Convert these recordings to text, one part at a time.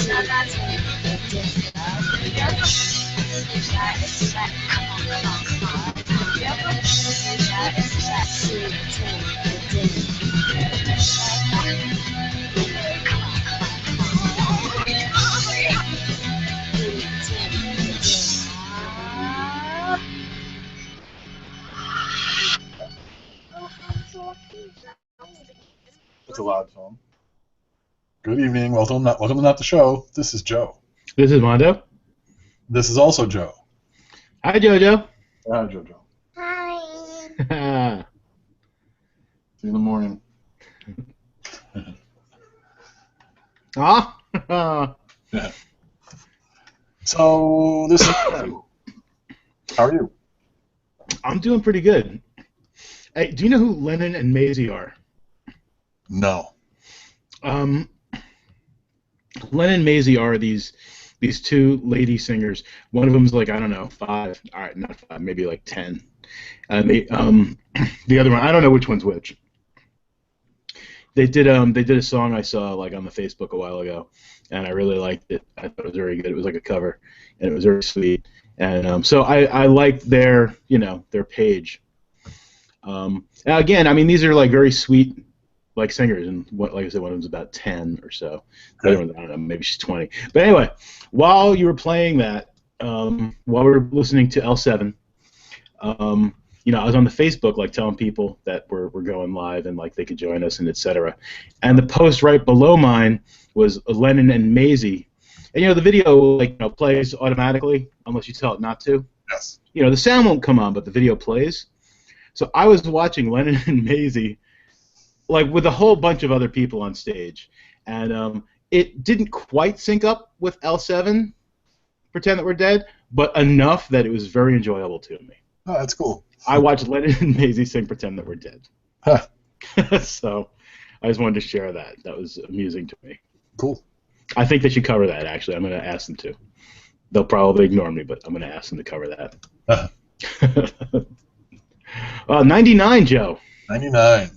That's a loud song. Good evening. Welcome to Not the Show. This is Joe. This is Mondo. This is also Joe. Hi, Jojo. Hi, Jojo. Hi. See you in the morning. Ah. Yeah. So this is How are you? I'm doing pretty good. Hey, do you know who Lennon and Maisie are? No. Lennon and Maisie are these two lady singers. One of them's like, I don't know, 5. All right, not 5, maybe like 10. The other one, I don't know which one's which. They did a song I saw like on the Facebook a while ago, and I really liked it. I thought it was very good. It was like a cover, and it was very sweet. And so I liked their page. Again, I mean, these are like very sweet like singers, and like I said, one of them's about 10 or so. The other one, I don't know, maybe she's 20. But anyway, while you were playing that, while we were listening to L7, I was on the Facebook like telling people that we're going live and like they could join us and etc. And the post right below mine was Lennon and Maisie, and the video like plays automatically unless you tell it not to. Yes. The sound won't come on, but the video plays. So I was watching Lennon and Maisie, like with a whole bunch of other people on stage, and it didn't quite sync up with L7, Pretend That We're Dead, but enough that it was very enjoyable to me. Oh, that's cool. I watched Lennon and Maisie sing Pretend That We're Dead. Huh. So I just wanted to share that. That was amusing to me. Cool. I think they should cover that, actually. I'm going to ask them to. They'll probably ignore me, but I'm going to ask them to cover that. 99, Joe. 99.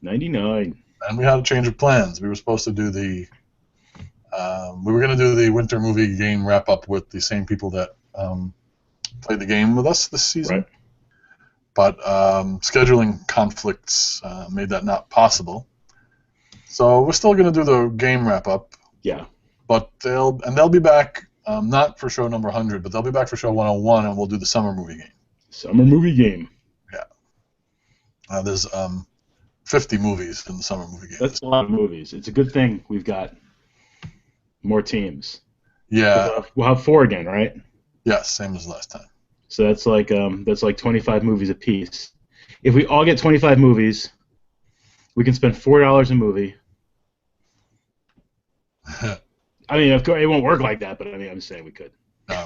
99. And we had a change of plans. We were supposed to do the winter movie game wrap up with the same people that played the game with us this season. Right. But scheduling conflicts made that not possible. So we're still going to do the game wrap up. Yeah. But they'll be back, not for show number 100, but they'll be back for show 101, and we'll do the summer movie game. Summer movie game. Yeah. There's 50 movies in the summer movie game. That's a lot of movies. It's a good thing we've got more teams. Yeah. We'll have 4 again, right? Yes, same as last time. So that's like 25 movies apiece. If we all get 25 movies, we can spend $4 a movie. I mean, of course, it won't work like that, but I mean, I'm just saying we could. Yeah.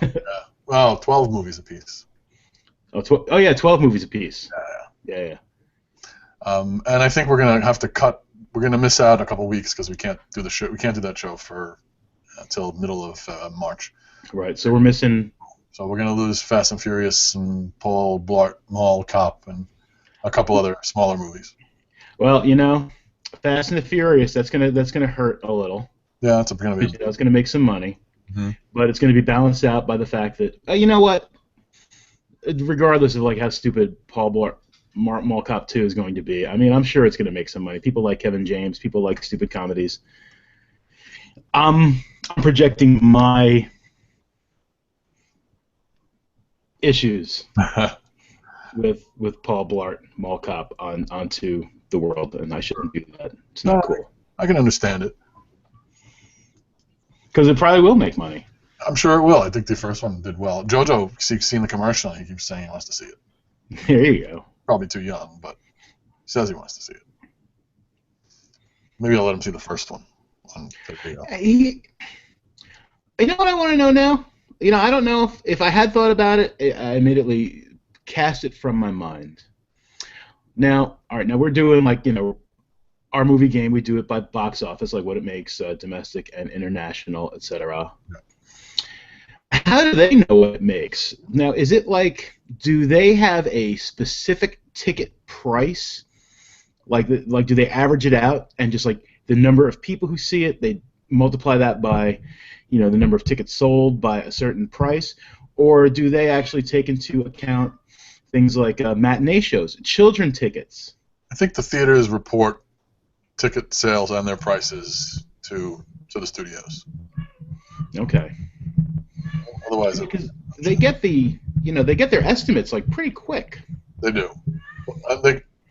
Well, 12 movies apiece. Oh yeah, 12 movies apiece. Yeah. And I think we're gonna have to cut. We're gonna miss out a couple weeks because we can't do the show. We can't do that show for until middle of March. Right. So we're missing. So we're gonna lose Fast and Furious and Paul Blart Mall Cop and a couple other smaller movies. Well, Fast and the Furious. That's gonna hurt a little. Yeah, that's gonna be. That's gonna make some money, mm-hmm. But it's gonna be balanced out by the fact that you know what? Regardless of like how stupid Paul Blart Mall Cop 2 is going to be, I mean, I'm sure it's gonna make some money. People like Kevin James. People like stupid comedies. I'm projecting my issues with Paul Blart Mall Cop onto the world, and I shouldn't do that. It's not cool. I can understand it. Because it probably will make money. I'm sure it will. I think the first one did well. JoJo keeps seeing the commercial, and he keeps saying he wants to see it. There you go. Probably too young, but he says he wants to see it. Maybe I'll let him see the first one. You know what I want to know now? I don't know if I had thought about it, I immediately cast it from my mind. Now, all right, now we're doing like, our movie game. We do it by box office, like what it makes, domestic and international, etc. Yeah. How do they know what it makes? Now, is it like, do they have a specific ticket price? Like do they average it out and just like the number of people who see it, they multiply that by, the number of tickets sold by a certain price, or do they actually take into account things like matinee shows, children tickets? I think the theaters report ticket sales and their prices to the studios. Okay. Otherwise, Because they get they get their estimates like pretty quick. they do.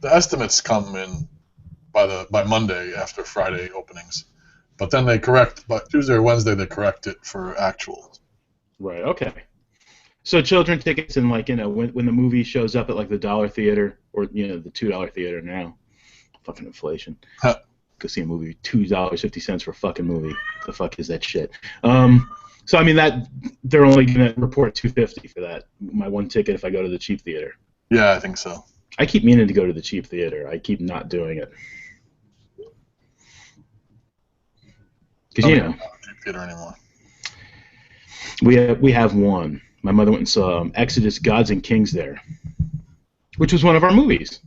The estimates come in by Monday after Friday openings, but then they correct. But Tuesday or Wednesday they correct it for actual. Right. Okay. So children tickets and when the movie shows up at like the $1 theater or the $2 theater now, fucking inflation. Go see a movie $2.50 for a fucking movie. The fuck is that shit? So I mean that they're only gonna report $2.50 for that my one ticket if I go to the cheap theater. Yeah, I think so. I keep meaning to go to the cheap theater. I keep not doing it. Because cheap theater anymore. We have one. My mother went and saw Exodus: Gods and Kings there, which was one of our movies.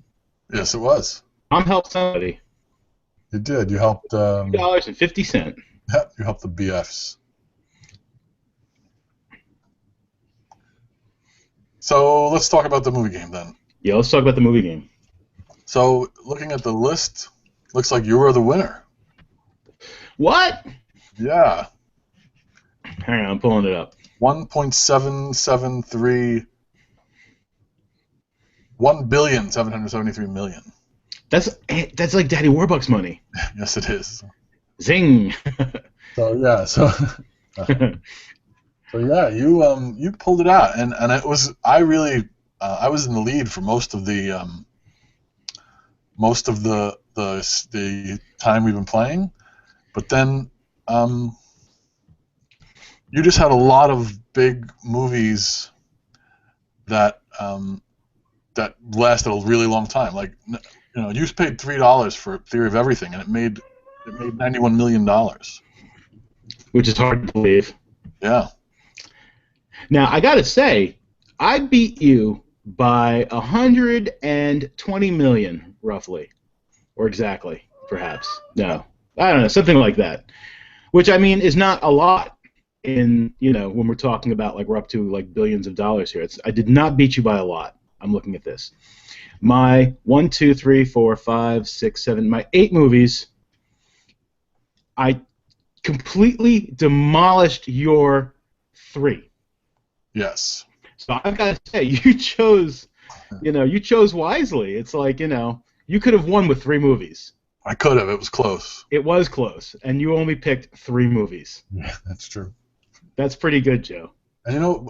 Yes, it was. Mom helped somebody. You did. You helped. $2.50. Yeah, you helped the BFs. So let's talk about the movie game then. Yeah, let's talk about the movie game. So looking at the list, looks like you were the winner. What? Yeah. Hang on, I'm pulling it up. 1.773 $1,773,000,000. That's like Daddy Warbucks money. Yes, it is. Zing. So yeah, so yeah, you pulled it out, and it was I was in the lead for most of the time we've been playing, but then you just had a lot of big movies that lasted a really long time. Like you paid $3 for Theory of Everything, and it made $91 million. Which is hard to believe. Yeah. Now I gotta say, I beat you by 120 million, roughly, or exactly, perhaps. No, I don't know, something like that. Which I mean is not a lot in when we're talking about like we're up to like billions of dollars here. I did not beat you by a lot. I'm looking at this. My 1, 2, 3, 4, 5, 6, 7, my 8 movies. I completely demolished your 3. Yes. So I've got to say, you chose wisely. It's like, you could have won with 3 movies. I could have. It was close. It was close, and you only picked 3 movies. Yeah, that's true. That's pretty good, Joe. And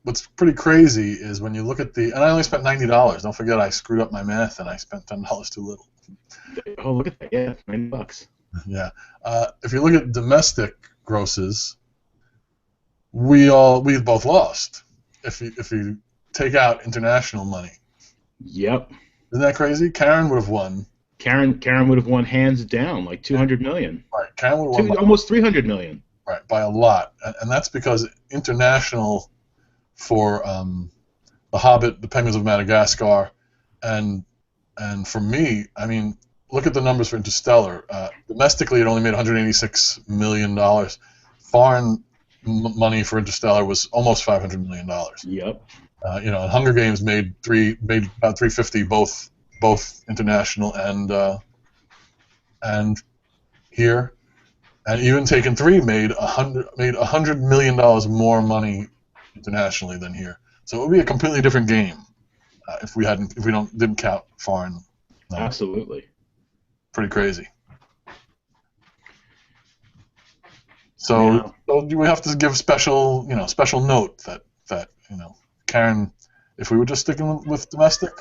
what's pretty crazy is when you look at and I only spent $90. Don't forget, I screwed up my math and I spent $10 too little. Oh, look at that! Yeah, $90. Yeah. If you look at domestic grosses, we both lost. If you take out international money. Yep. Isn't that crazy? Karen would have won. Karen would have won hands down, like 200 million. Right. Karen would have won almost 300 million. Right, by a lot, and that's because international for The Hobbit, The Penguins of Madagascar, and for me, I mean, look at the numbers for Interstellar. Domestically, it only made $186 million. Foreign money for Interstellar was almost $500 million. Yep. And Hunger Games made about 350 both international and here. And even Taken 3 made $100 million more money internationally than here. So it would be a completely different game if we didn't count foreign. Absolutely. Pretty crazy. So we have to give special note that Karen, if we were just sticking with domestic,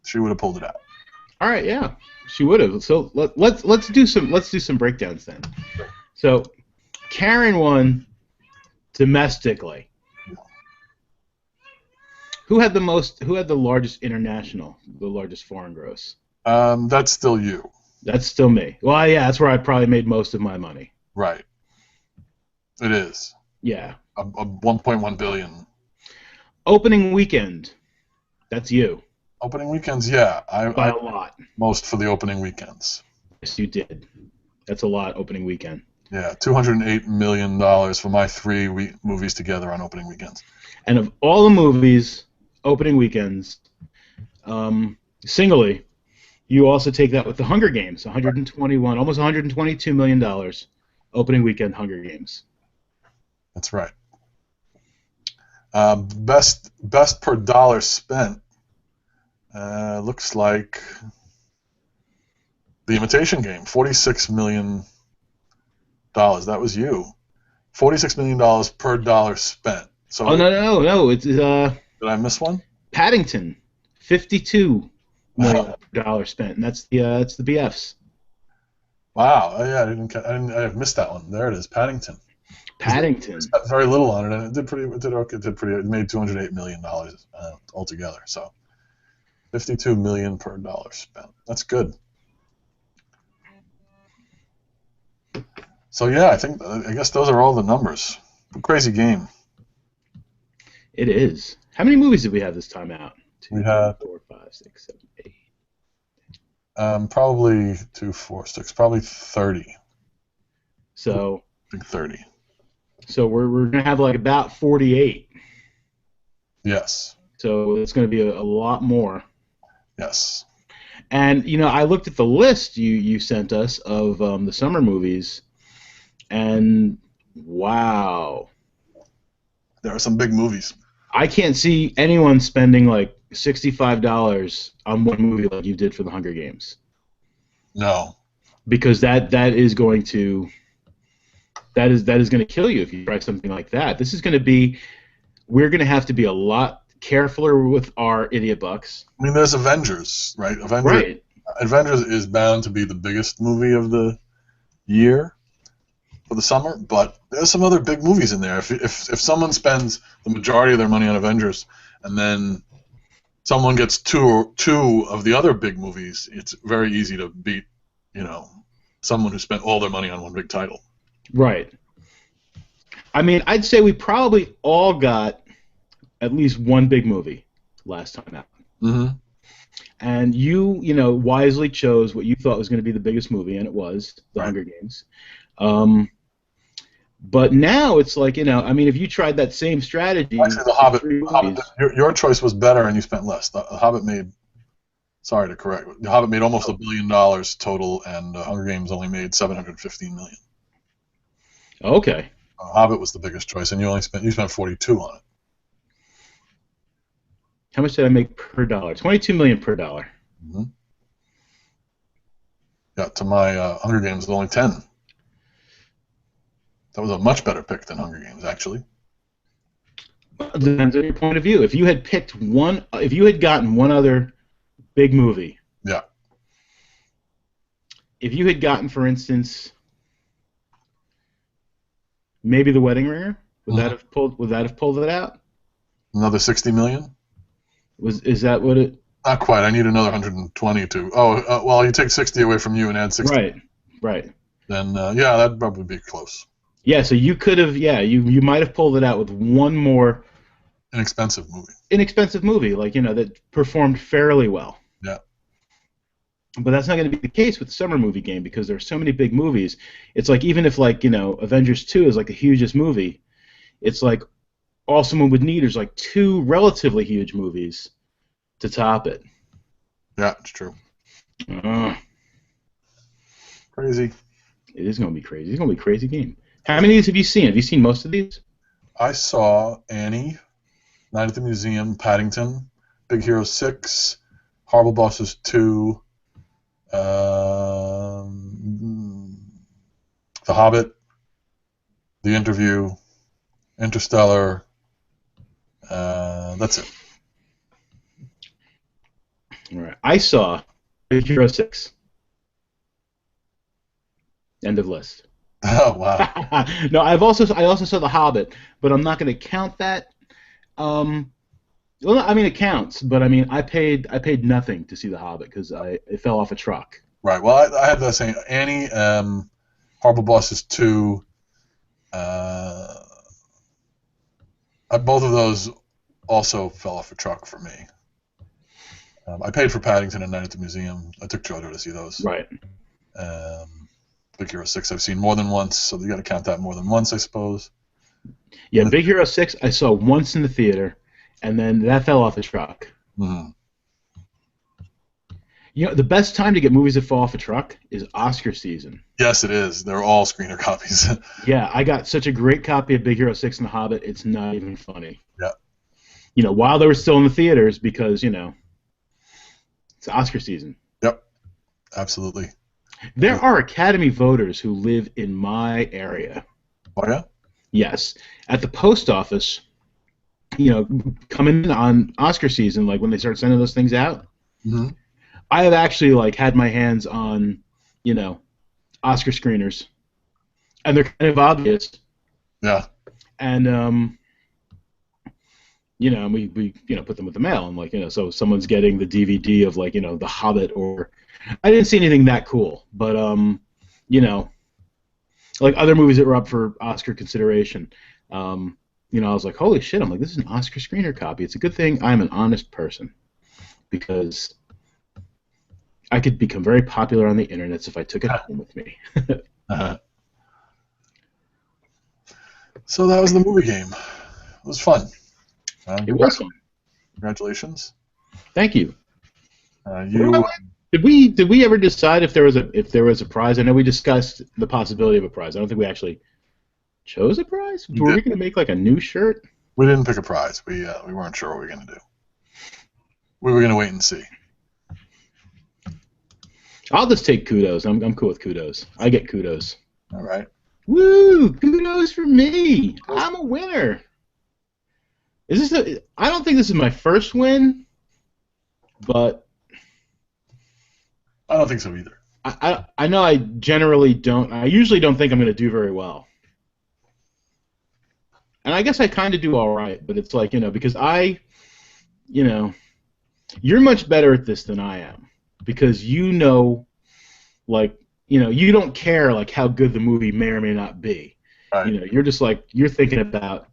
she would have pulled it out. All right, yeah, she would have. So let's do some breakdowns then. So Karen won domestically. Who had the largest foreign gross? That's still you. That's still me. Well, yeah, that's where I probably made most of my money. Right. It is. Yeah. A 1.1 billion. Opening weekend. That's you. Opening weekends, yeah. By a lot. Most for the opening weekends. Yes, you did. That's a lot. Opening weekend. Yeah, $208 million for my three movies together on opening weekends. And of all the movies, opening weekends, singly, you also take that with the Hunger Games, 121, almost 122 million dollars, opening weekend Hunger Games. That's right. Best per dollar spent looks like The Imitation Game, $46 million. That was you. $46 million per dollar spent. So Oh no! It's did I miss one? Paddington, $52 million spent, and that's the BFs. Wow. Oh, yeah, I missed that one. There it is, Paddington. Paddington. It spent very little on it, and it did pretty. It did okay. It made $208 million altogether. So, $52 million per dollar spent. That's good. So yeah, I guess those are all the numbers. Crazy game. It is. How many movies did we have this time out? We had 4, 5, 6, 7, 8. Probably 2, 4, 6, probably 30. So I think 30. So we're gonna have like about 48. Yes. So it's gonna be a lot more. Yes. And I looked at the list you sent us of the summer movies, and wow, there are some big movies. I can't see anyone spending like $65 on one movie like you did for the Hunger Games. No. Because that is going to kill you if you try something like that. This is going to be, we're going to have to be a lot carefuler with our idiot bucks. I mean, there's Avengers, right? Avengers is bound to be the biggest movie of the year for the summer, but there's some other big movies in there. If someone spends the majority of their money on Avengers, and then someone gets two of the other big movies, it's very easy to beat, someone who spent all their money on one big title. Right. I mean, I'd say we probably all got at least one big movie last time out. Mm-hmm. And you wisely chose what you thought was going to be the biggest movie, and it was The Hunger Games. But now it's like, I mean, if you tried that same strategy... Actually, The Hobbit your choice was better, and you spent less. The Hobbit made... Sorry to correct. The Hobbit made almost $1 billion total, and Hunger Games only made $715 million. Okay. Hobbit was the biggest choice, and you spent 42 on it. How much did I make per dollar? $22 million per dollar. Mm-hmm. Yeah, to my Hunger Games, only 10. That was a much better pick than Hunger Games, actually. It depends on your point of view. If you had gotten one other big movie. Yeah. If you had gotten, for instance, maybe The Wedding Ringer, would that have pulled it out? Another 60 million? Is that what it? Not quite. I need another 120 to. Well, you take 60 away from you and add 60. Right. Then that'd probably be close. Yeah, so you could have. Yeah, you might have pulled it out with one more inexpensive movie, like that performed fairly well. Yeah. But that's not going to be the case with the summer movie game because there are so many big movies. It's like even if Avengers 2 is like the hugest movie, it's like all someone would need is like two relatively huge movies to top it. Yeah, it's true. Crazy. It is going to be crazy. It's going to be a crazy game. How many of these have you seen? Have you seen most of these? I saw Annie, Night at the Museum, Paddington, Big Hero 6, Horrible Bosses 2, The Hobbit, The Interview, Interstellar. That's it. All right. I saw Big Hero 6. End of list. Oh wow! No, I also saw The Hobbit, but I'm not going to count that. Well, I mean it counts, but I mean I paid nothing to see The Hobbit because it fell off a truck. Right. Well, I had the same Annie, Horrible Bosses 2. Both of those also fell off a truck for me. I paid for Paddington and Night at the Museum. I took Jojo to see those. Right. Big Hero 6 I've seen more than once, so you got to count that more than once, I suppose. Yeah, Big Hero 6 I saw once in the theater, and then that fell off the truck. Mm-hmm. You know, the best time to get movies that fall off a truck is Oscar season. Yes, it is. They're all screener copies. Yeah, I got such a great copy of Big Hero 6 and The Hobbit, it's not even funny. Yeah. You know, while they were still in the theaters, because, you know, it's Oscar season. Yep, absolutely. There are Academy voters who live in my area. Oh, yeah? Yes. At the post office, you know, coming in on Oscar season, like when they start sending those things out, Mm-hmm. I have actually, like, had my hands on, you know, Oscar screeners. And they're kind of obvious. Yeah. And, you know, we you know, put them with the mail, and, like, you know, so someone's getting the DVD of, like, you know, The Hobbit, or I didn't see anything that cool, but you know, like other movies that were up for Oscar consideration, you know, I was like, holy shit, I'm like, this is an Oscar screener copy. It's a good thing I'm an honest person, because I could become very popular on the internet if I took it home with me. Uh-huh. So that was the movie game. It was fun. It was fun. Congratulations. Thank you. You. Did we ever decide if there was a prize? I know we discussed the possibility of a prize. I don't think we actually chose a prize. Were we going to make like a new shirt? We didn't pick a prize. We weren't sure what we were going to do. We were going to wait and see. I'll just take kudos. I'm cool with kudos. I get kudos. All right. Woo! Kudos for me. I'm a winner. I don't think this is my first win, but I don't think so either. I know I generally don't. I usually don't think I'm going to do very well. And I guess I kind of do all right, but it's like, you know, because you know, you're much better at this than I am, because you know, like, you know, you don't care like how good the movie may or may not be. Right. You know, you're just like, you're thinking about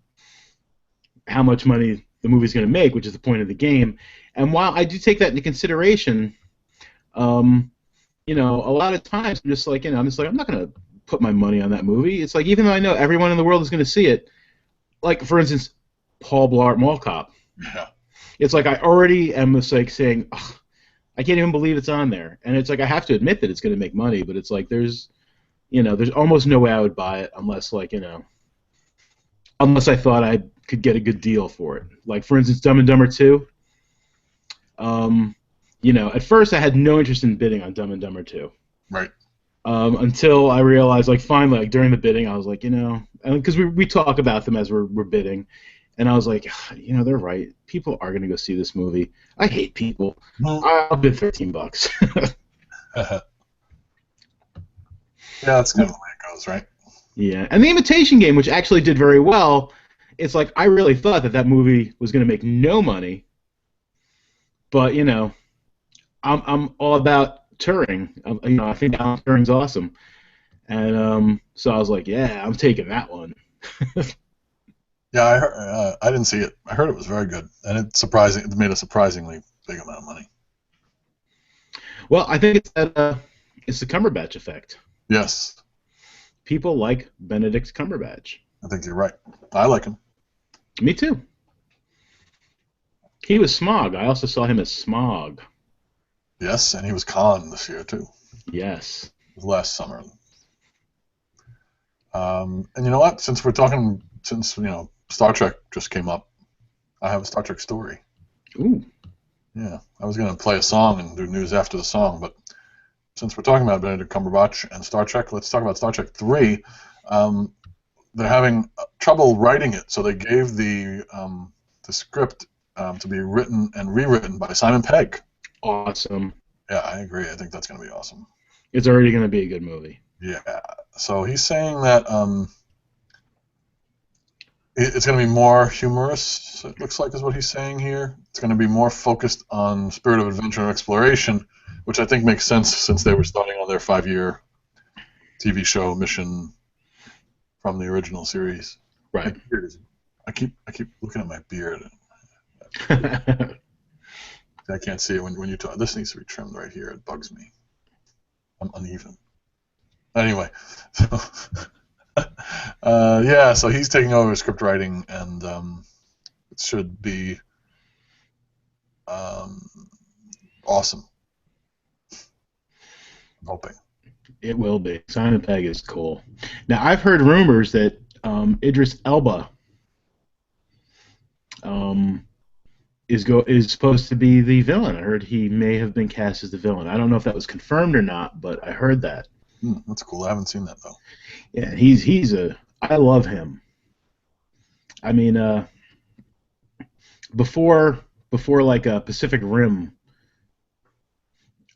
how much money the movie's going to make, which is the point of the game. And while I do take that into consideration, you know, a lot of times I'm just like, you know, I'm not going to put my money on that movie. It's like, even though I know everyone in the world is going to see it, like, for instance, Paul Blart Mall Cop. Yeah. It's like I already am just like saying, I can't even believe it's on there. And it's like I have to admit that it's going to make money, but it's like there's almost no way I would buy it unless, like, you know, unless I thought I could get a good deal for it. Like, for instance, Dumb and Dumber 2. You know, at first I had no interest in bidding on Dumb and Dumber 2. Right. Until I realized, like, finally, like, during the bidding, I was like, you know, because we talk about them as we're bidding, and I was like, you know, they're right. People are going to go see this movie. I hate people. No. I'll bid $13. Yeah, that's kind of the way it goes, right? Yeah, and The Imitation Game, which actually did very well, it's like I really thought that movie was going to make no money, but, you know, I'm all about Turing. You know, I think Alan Turing's awesome, and so I was like, yeah, I'm taking that one. Yeah, I didn't see it. I heard it was very good, and it made a surprisingly big amount of money. Well, I think it's the Cumberbatch effect. Yes. People like Benedict Cumberbatch. I think you're right. I like him. Me too. He was Smog. I also saw him as Smog. Yes, and he was Khan this year too. Yes. It was last summer. And you know what? Since you know, Star Trek just came up, I have a Star Trek story. Ooh. Yeah, I was going to play a song and do news after the song, but since we're talking about Benedict Cumberbatch and Star Trek, let's talk about Star Trek 3. They're having trouble writing it, so they gave the script to be written and rewritten by Simon Pegg. Awesome. Yeah, I agree. I think that's going to be awesome. It's already going to be a good movie. Yeah. So he's saying that it's going to be more humorous, it looks like is what he's saying here. It's going to be more focused on spirit of adventure and exploration, which I think makes sense since they were starting on their 5-year TV show mission from the original series. Right. I keep looking at my beard. I can't see it when you talk. This needs to be trimmed right here. It bugs me. I'm uneven. Anyway, so, yeah, so he's taking over script writing, and it should be um, awesome. I'm hoping. It will be. Simon Pegg is cool. Now I've heard rumors that Idris Elba um, is supposed to be the villain. I heard he may have been cast as the villain. I don't know if that was confirmed or not, but I heard that. That's cool. I haven't seen that though. Yeah, he's a. I love him. I mean, before like Pacific Rim.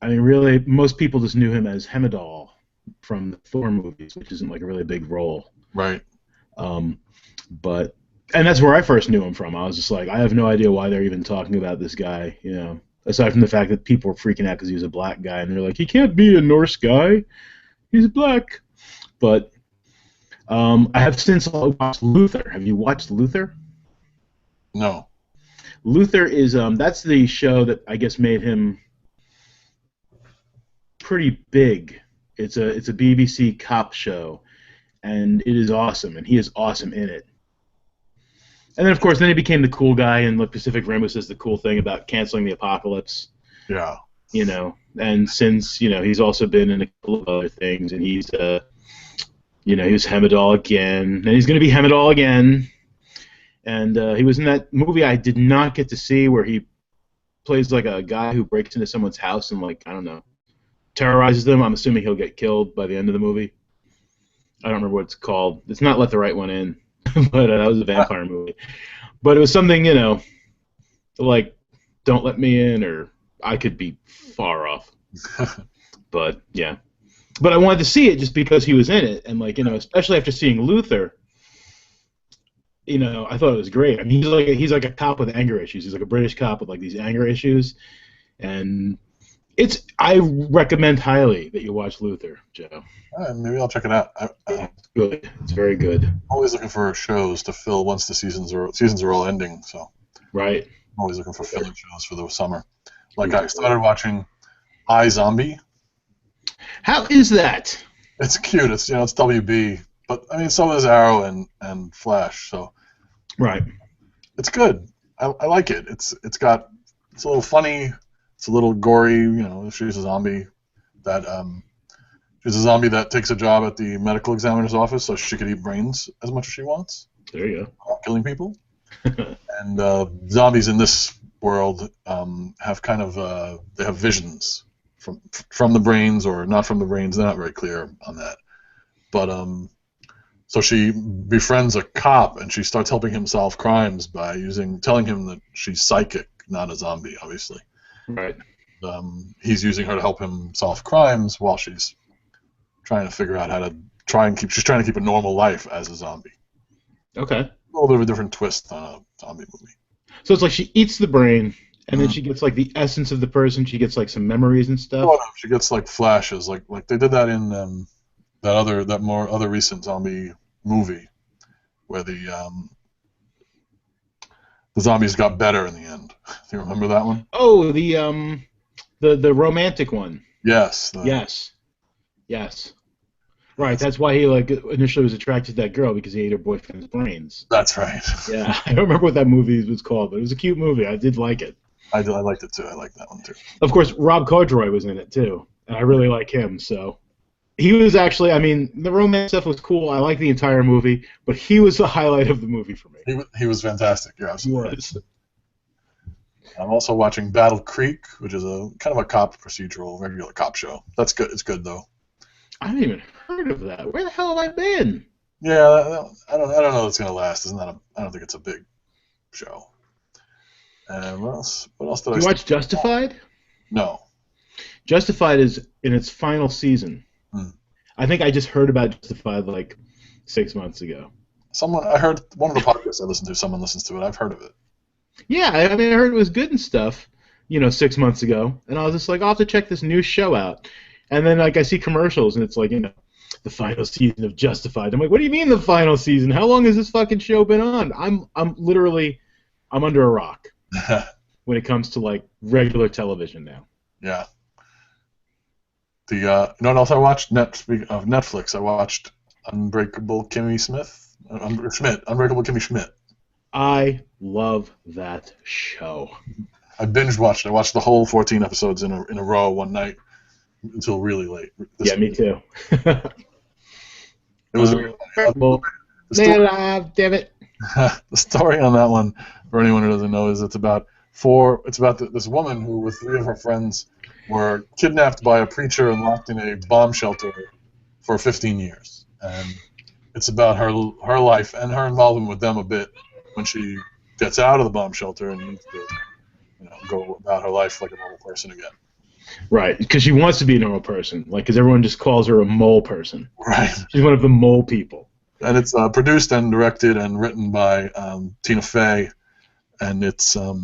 I mean, really, most people just knew him as Heimdall from the Thor movies, which isn't like a really big role. Right. But and that's where I first knew him from. I was just like, I have no idea why they're even talking about this guy, you know. Aside from the fact that people were freaking out because he was a black guy, and they're like, he can't be a Norse guy, he's black. But I have since watched Luther. Have you watched Luther? No. Luther is that's the show that I guess made him pretty big. It's a BBC cop show, and it is awesome, and he is awesome in it. And then, of course, then he became the cool guy in the Pacific Rim, which says the cool thing about canceling the apocalypse. Yeah. You know, and since, you know, he's also been in a couple of other things, and he's, you know, he was Heimdall again, and he's going to be Heimdall again. And he was in that movie I did not get to see where he plays like a guy who breaks into someone's house and, like, I don't know, terrorizes them. I'm assuming he'll get killed by the end of the movie. I don't remember what it's called. It's not Let the Right One In. But that was a vampire movie. But it was something, you know, like Don't Let Me In, or I could be far off. But yeah, but I wanted to see it just because he was in it, and like, you know, especially after seeing Luther, you know, I thought it was great. I mean, he's like a cop with anger issues. He's like a British cop with like these anger issues, and I recommend highly that you watch Luther, Joe. Maybe I'll check it out. It's good. It's very good. Always looking for shows to fill once the seasons are all ending. So right. I'm always looking for filling shows for the summer. Like I started watching iZombie. How is that? It's cute. It's it's WB, but I mean so is Arrow and Flash. So right. It's good. I like it. It's a little funny. It's a little gory. You know, she's a zombie that takes a job at the medical examiner's office so she could eat brains as much as she wants. There you go. Killing people. And zombies in this world have kind of they have visions from the brains or not from the brains. They're not very clear on that. But so she befriends a cop and she starts helping him solve crimes by telling him that she's psychic, not a zombie, obviously. Right. He's using her to help him solve crimes while she's trying to figure out how to she's trying to keep a normal life as a zombie. Okay. A little bit of a different twist on a zombie movie. So it's like she eats the brain, and then she gets like the essence of the person. She gets like some memories and stuff. Oh, no, she gets like flashes, like they did that in that more recent zombie movie, where the zombies got better in the end. Do you remember that one? Oh, the romantic one. Yes. Yes. Right, that's why he like initially was attracted to that girl, because he ate her boyfriend's brains. That's right. Yeah, I don't remember what that movie was called, but it was a cute movie. I did like it. I liked it too. I liked that one too. Of course, Rob Corddry was in it too, and I really like him. So he was actually, I mean, the romance stuff was cool. I liked the entire movie, but he was the highlight of the movie for me. He was fantastic. You're absolutely right. I'm also watching Battle Creek, which is a kind of a cop procedural, regular cop show. That's good. It's good though. I haven't even heard of that. Where the hell have I been? Yeah, I don't know if it's gonna last. I don't think it's a big show. And what else? Did you watch Justified? No. Justified is in its final season. I think I just heard about Justified like 6 months ago. I heard one of the podcasts I listened to. Someone listens to it. I've heard of it. Yeah, I mean, I heard it was good and stuff. 6 months ago, and I was just like, I'll have to check this new show out. And then like I see commercials, and it's like, the final season of Justified. I'm like, what do you mean the final season? How long has this fucking show been on? I'm under a rock when it comes to like regular television now. Yeah. You know what else I watched? Speaking of Netflix, I watched Unbreakable Kimmy Unbreakable Kimmy Schmidt. I love that show. I binge watched. I watched the whole 14 episodes in a row one night until really late. Yeah, me too. It was Unbreakable. Stay alive, damn it. The story on that one, for anyone who doesn't know, is it's about this woman who, with 3 of her friends, were kidnapped by a preacher and locked in a bomb shelter for 15 years. And it's about her life and her involvement with them a bit when she gets out of the bomb shelter and needs to, go about her life like a normal person again. Right, because she wants to be a normal person, because everyone just calls her a mole person. Right. She's one of the mole people. And it's produced and directed and written by Tina Fey, and it's a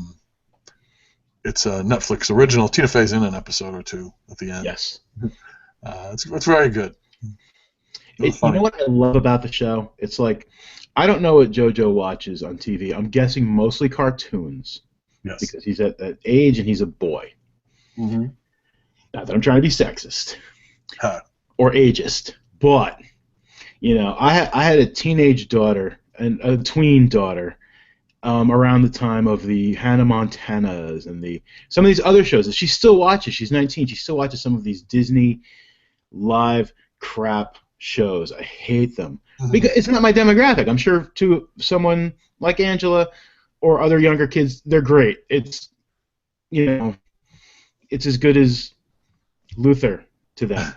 Netflix original. Tina Fey's in an episode or 2 at the end. Yes. It's very good. You know what I love about the show? It's like, I don't know what JoJo watches on TV. I'm guessing mostly cartoons. Yes. Because he's at that age and he's a boy. Mm-hmm. Not that I'm trying to be sexist or ageist, but I had a teenage daughter and a tween daughter around the time of the Hannah Montanas and some of these other shows that she still watches. She's 19. She still watches some of these Disney live crap shows. I hate them because it's not my demographic. I'm sure to someone like Angela or other younger kids, they're great. It's it's as good as Luther to them.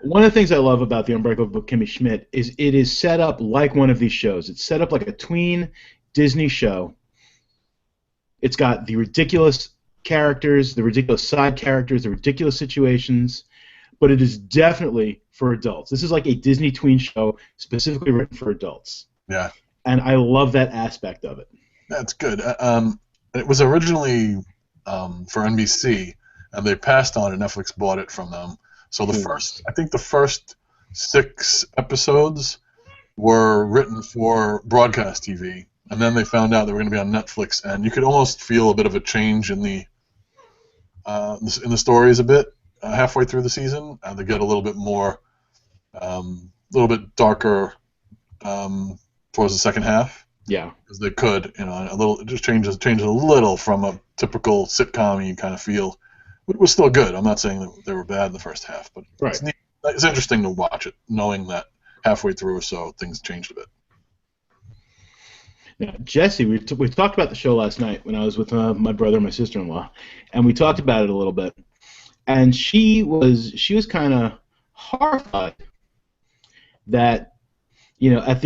One of the things I love about the Unbreakable Kimmy Schmidt is it is set up like one of these shows. It's set up like a tween Disney show. It's got the ridiculous characters, the ridiculous side characters, the ridiculous situations, but it is definitely for adults. This is like a Disney tween show specifically written for adults. Yeah. And I love that aspect of it. That's good. It was originally for NBC, and they passed on, and Netflix bought it from them. So the first 6 episodes were written for broadcast TV, and then they found out they were going to be on Netflix, and you could almost feel a bit of a change in the stories a bit halfway through the season, and they get a little bit more, a little bit darker towards the second half. Yeah, because they could, a little. It just changes a little from a typical sitcom-y kind of feel. It was still good. I'm not saying that they were bad in the first half, but right. It's interesting to watch it, knowing that halfway through or so things changed a bit. Now, Jesse, we talked about the show last night when I was with my brother and my sister-in-law, and we talked about it a little bit. And she was kind of horrified that, at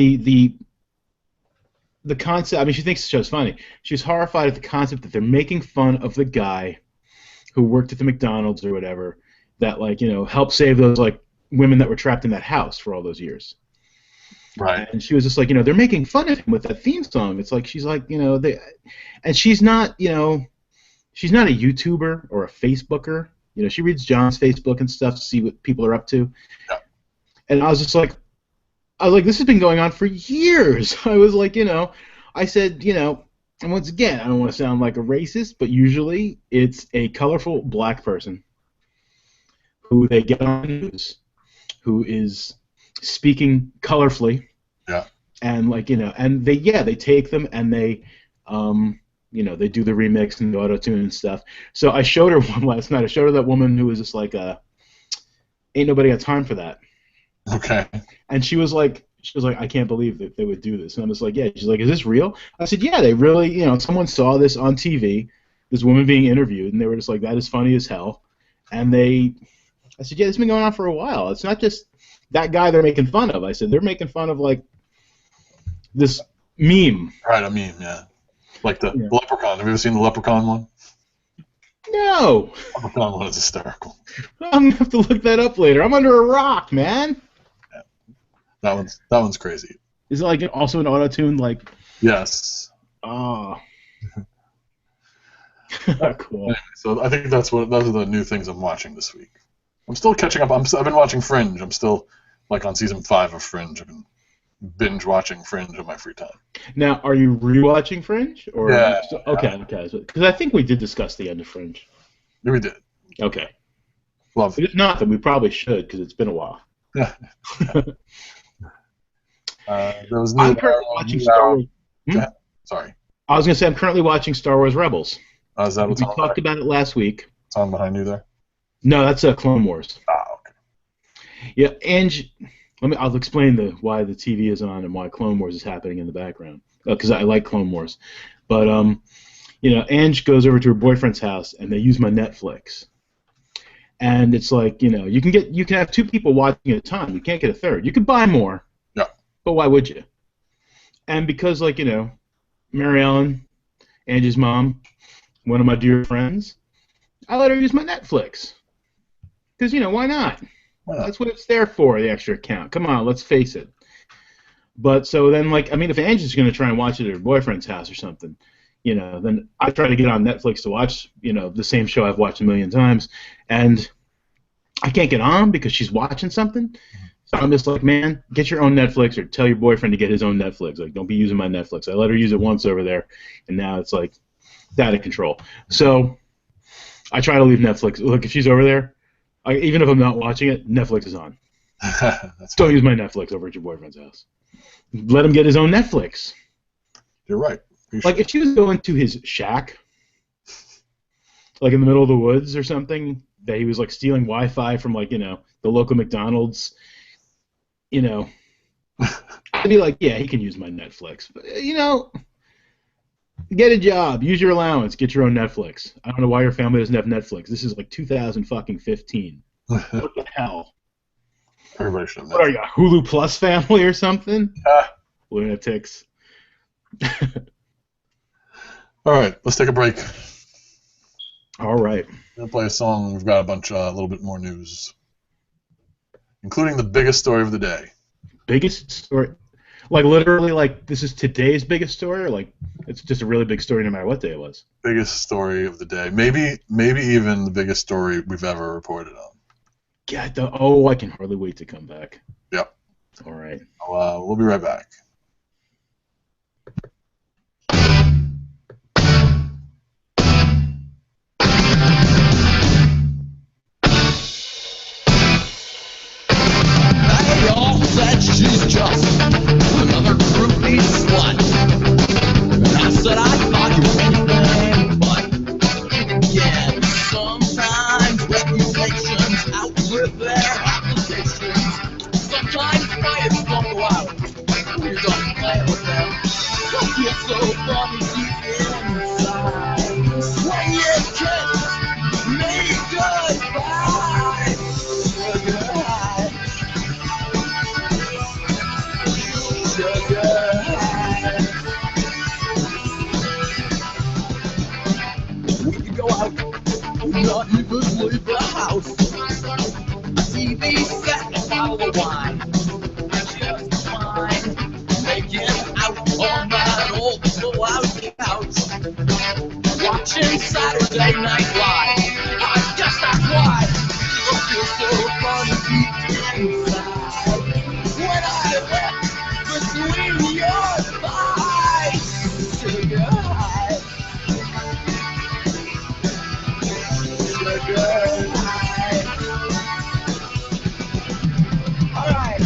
the concept. I mean, she thinks the show's funny. She's horrified at the concept that they're making fun of the guy who worked at the McDonald's or whatever that, helped save those, women that were trapped in that house for all those years. Right. And she was just like, they're making fun of him with that theme song. It's like, she's like, and she's not, she's not a YouTuber or a Facebooker. She reads John's Facebook and stuff to see what people are up to. Yeah. And I was like, this has been going on for years. I was like, I said, and once again, I don't want to sound like a racist, but usually it's a colorful black person who they get on the news, who is speaking colorfully. Yeah. And and they take them and they they do the remix and the auto-tune and stuff. So I showed her one last night. I showed her that woman who was just like, ain't nobody got time for that. Okay. And she was like, I can't believe that they would do this. And I was like, yeah. She's like, is this real? I said, yeah, they really, someone saw this on TV, this woman being interviewed, and they were just like, that is funny as hell. And I said, yeah, this has been going on for a while. It's not just that guy they're making fun of. I said, they're making fun of, this meme. Right, a meme, yeah. Like the Leprechaun. Have you ever seen the Leprechaun one? No. The Leprechaun one is hysterical. I'm going to have to look that up later. I'm under a rock, man. Yeah. That one's crazy. Is it also an auto-tune? Yes. Oh. Cool. Anyway, so I think those are the new things I'm watching this week. I'm still catching up. I've been watching Fringe. I'm still on season 5 of Fringe. I've been binge watching Fringe in my free time. Now, are you rewatching Fringe? Or yeah. Okay. Because I think we did discuss the end of Fringe. Yeah, we did. Okay. Love. If not, then we probably should because it's been a while. There was I'm currently watching Star Wars. Sorry. I was going to say I'm currently watching Star Wars Rebels. Is that what's we on talked about it last week. It's on behind you there? No, that's Clone Wars. Okay. Yeah, and I'll explain why the TV is on and why Clone Wars is happening in the background. Because I like Clone Wars. But, Ange goes over to her boyfriend's house, and they use my Netflix. And it's like, you can have two people watching at a time. You can't get a third. You could buy more. Yeah. But why would you? And because, Mary Ellen, Ange's mom, one of my dear friends, I let her use my Netflix. Because, why not? That's what it's there for, the extra account. Come on, let's face it. But so then, if Angie's going to try and watch it at her boyfriend's house or something, then I try to get on Netflix to watch, the same show I've watched a million times, and I can't get on because she's watching something. So I'm just like, man, get your own Netflix or tell your boyfriend to get his own Netflix. Like, don't be using my Netflix. I let her use it once over there, and now it's like out of control. So I try to leave Netflix. Look, if she's over there, even if I'm not watching it, Netflix is on. Don't use my Netflix over at your boyfriend's house. Let him get his own Netflix. You're right. If she was going to his shack, in the middle of the woods or something, that he was stealing Wi-Fi from the local McDonald's, I'd be like, yeah, he can use my Netflix. But, get a job, use your allowance, get your own Netflix. I don't know why your family doesn't have Netflix. This is 2015. What the hell? Everybody should have Netflix. What are you, a Hulu Plus family or something? Lunatics. All right, let's take a break. All right. We're going to play a song. We've got a little bit more news, including the biggest story of the day. Biggest story? Literally, this is today's biggest story, or it's just a really big story no matter what day it was? Biggest story of the day. Maybe even the biggest story we've ever reported on. God, I can hardly wait to come back. Yep. All right. We'll be right back. Said she's just another groupie slut. And I said I thought you were anything but. Yeah, sometimes reputations outlive their applications. Sometimes players don't go out when you don't play with them. I feel so funny deep inside when you kiss me goodbye. Goodbye. We could go out, not even leave the house. A TV set, a bottle of wine, just fine. Making out on that old pull-out couch, watching Saturday Night Live. I guess that's why I feel so funny deep inside when I left between your thighs. Sugar high. Sugar high. All right.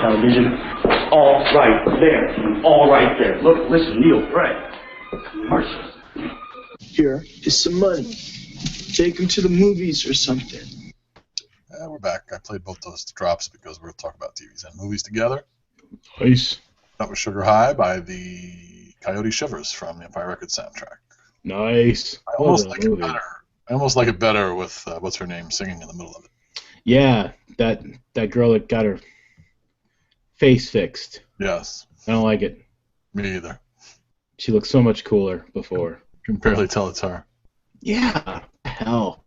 television. All right there. All right there. Look, listen, Neil, Fred. Commercials. Here is some money. Take him to the movies or something. We're back. I played both those drops because we're talking about TVs and movies together. Nice. That was Sugar High by the Coyote Shivers from the Empire Records soundtrack. Nice. I almost like it better. I almost like it better with what's her name singing in the middle of it. Yeah, that girl that got her face fixed. Yes. I don't like it. Me either. She looked so much cooler before. You can barely tell it's her. Yeah. Hell.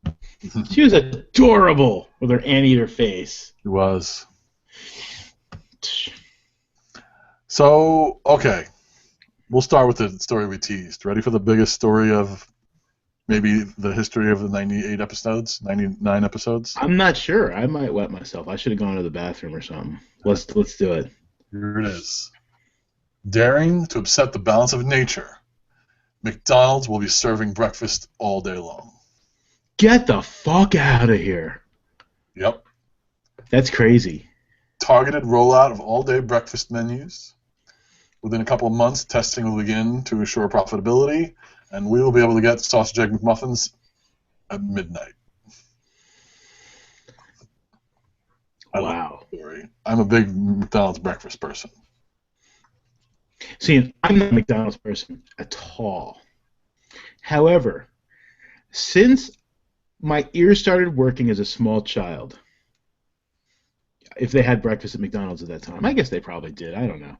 She was adorable with her anteater face. She was. So, okay. We'll start with the story we teased. Ready for the biggest story of maybe the history of the 98 episodes? 99 episodes? I'm not sure. I might wet myself. I should have gone to the bathroom or something. Let's do it. Here it is. Daring to upset the balance of nature, McDonald's will be serving breakfast all day long. Get the fuck out of here. Yep. That's crazy. Targeted rollout of all-day breakfast menus. Within a couple of months, testing will begin to assure profitability, and we will be able to get sausage egg McMuffins at midnight. Wow. I'm a big McDonald's breakfast person. See, I'm not a McDonald's person at all. However, since my ears started working as a small child, if they had breakfast at McDonald's at that time, I guess they probably did. I don't know.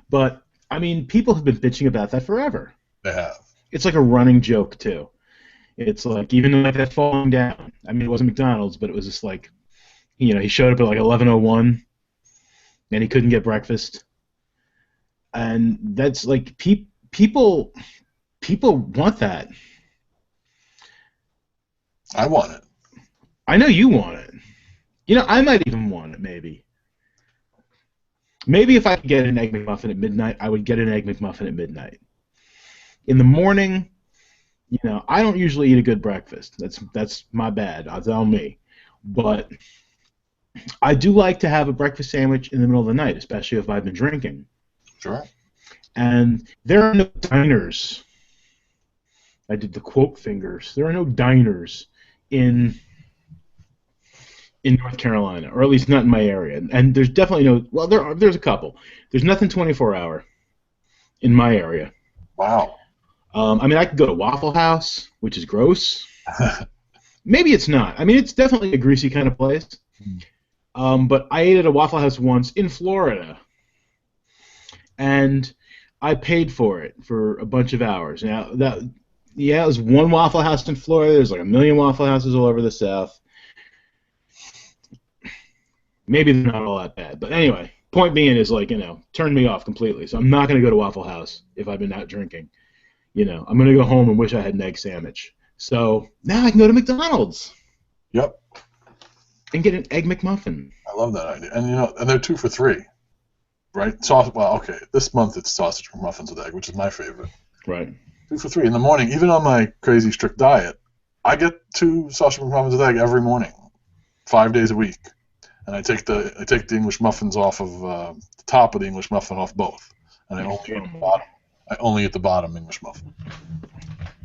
But, I mean, people have been bitching about that forever. They have. It's like a running joke, too. It's like, even like that falling down. I mean, it wasn't McDonald's, but it was just like, you know, he showed up at like 11:01, and he couldn't get breakfast. And that's like, people want that. I want it. I know you want it. You know, I might even want it, maybe. Maybe if I could get an Egg McMuffin at midnight, I would get an Egg McMuffin at midnight. In the morning, you know, I don't usually eat a good breakfast. That's my bad. That's on me. But I do like to have a breakfast sandwich in the middle of the night, especially if I've been drinking. Sure. And there are no diners. I did the quote fingers. There are no diners in North Carolina, or at least not in my area. And there's definitely no. Well, there's a couple. There's nothing 24-hour in my area. Wow. I mean, I could go to Waffle House, which is gross. Maybe it's not. I mean, it's definitely a greasy kind of place. But I ate at a Waffle House once in Florida, and I paid for it for a bunch of hours. Now, it was one Waffle House in Florida. There's like a million Waffle Houses all over the South. Maybe they're not all that bad. But anyway, point being is, like, you know, turn me off completely. So I'm not going to go to Waffle House if I've been out drinking. You know, I'm going to go home and wish I had an egg sandwich. So now I can go to McDonald's. Yep. And get an Egg McMuffin. I love that idea. And, you know, and they're 2 for $3. Right? Well, okay. This month it's sausage McMuffins with egg, which is my favorite. Right. 2 for $3 in the morning. Even on my crazy strict diet, I get 2 sausage McMuffins with egg every morning, 5 days a week. And I take the English muffins off of the top of the English muffin off both, and I only eat the bottom. I only eat the bottom English muffin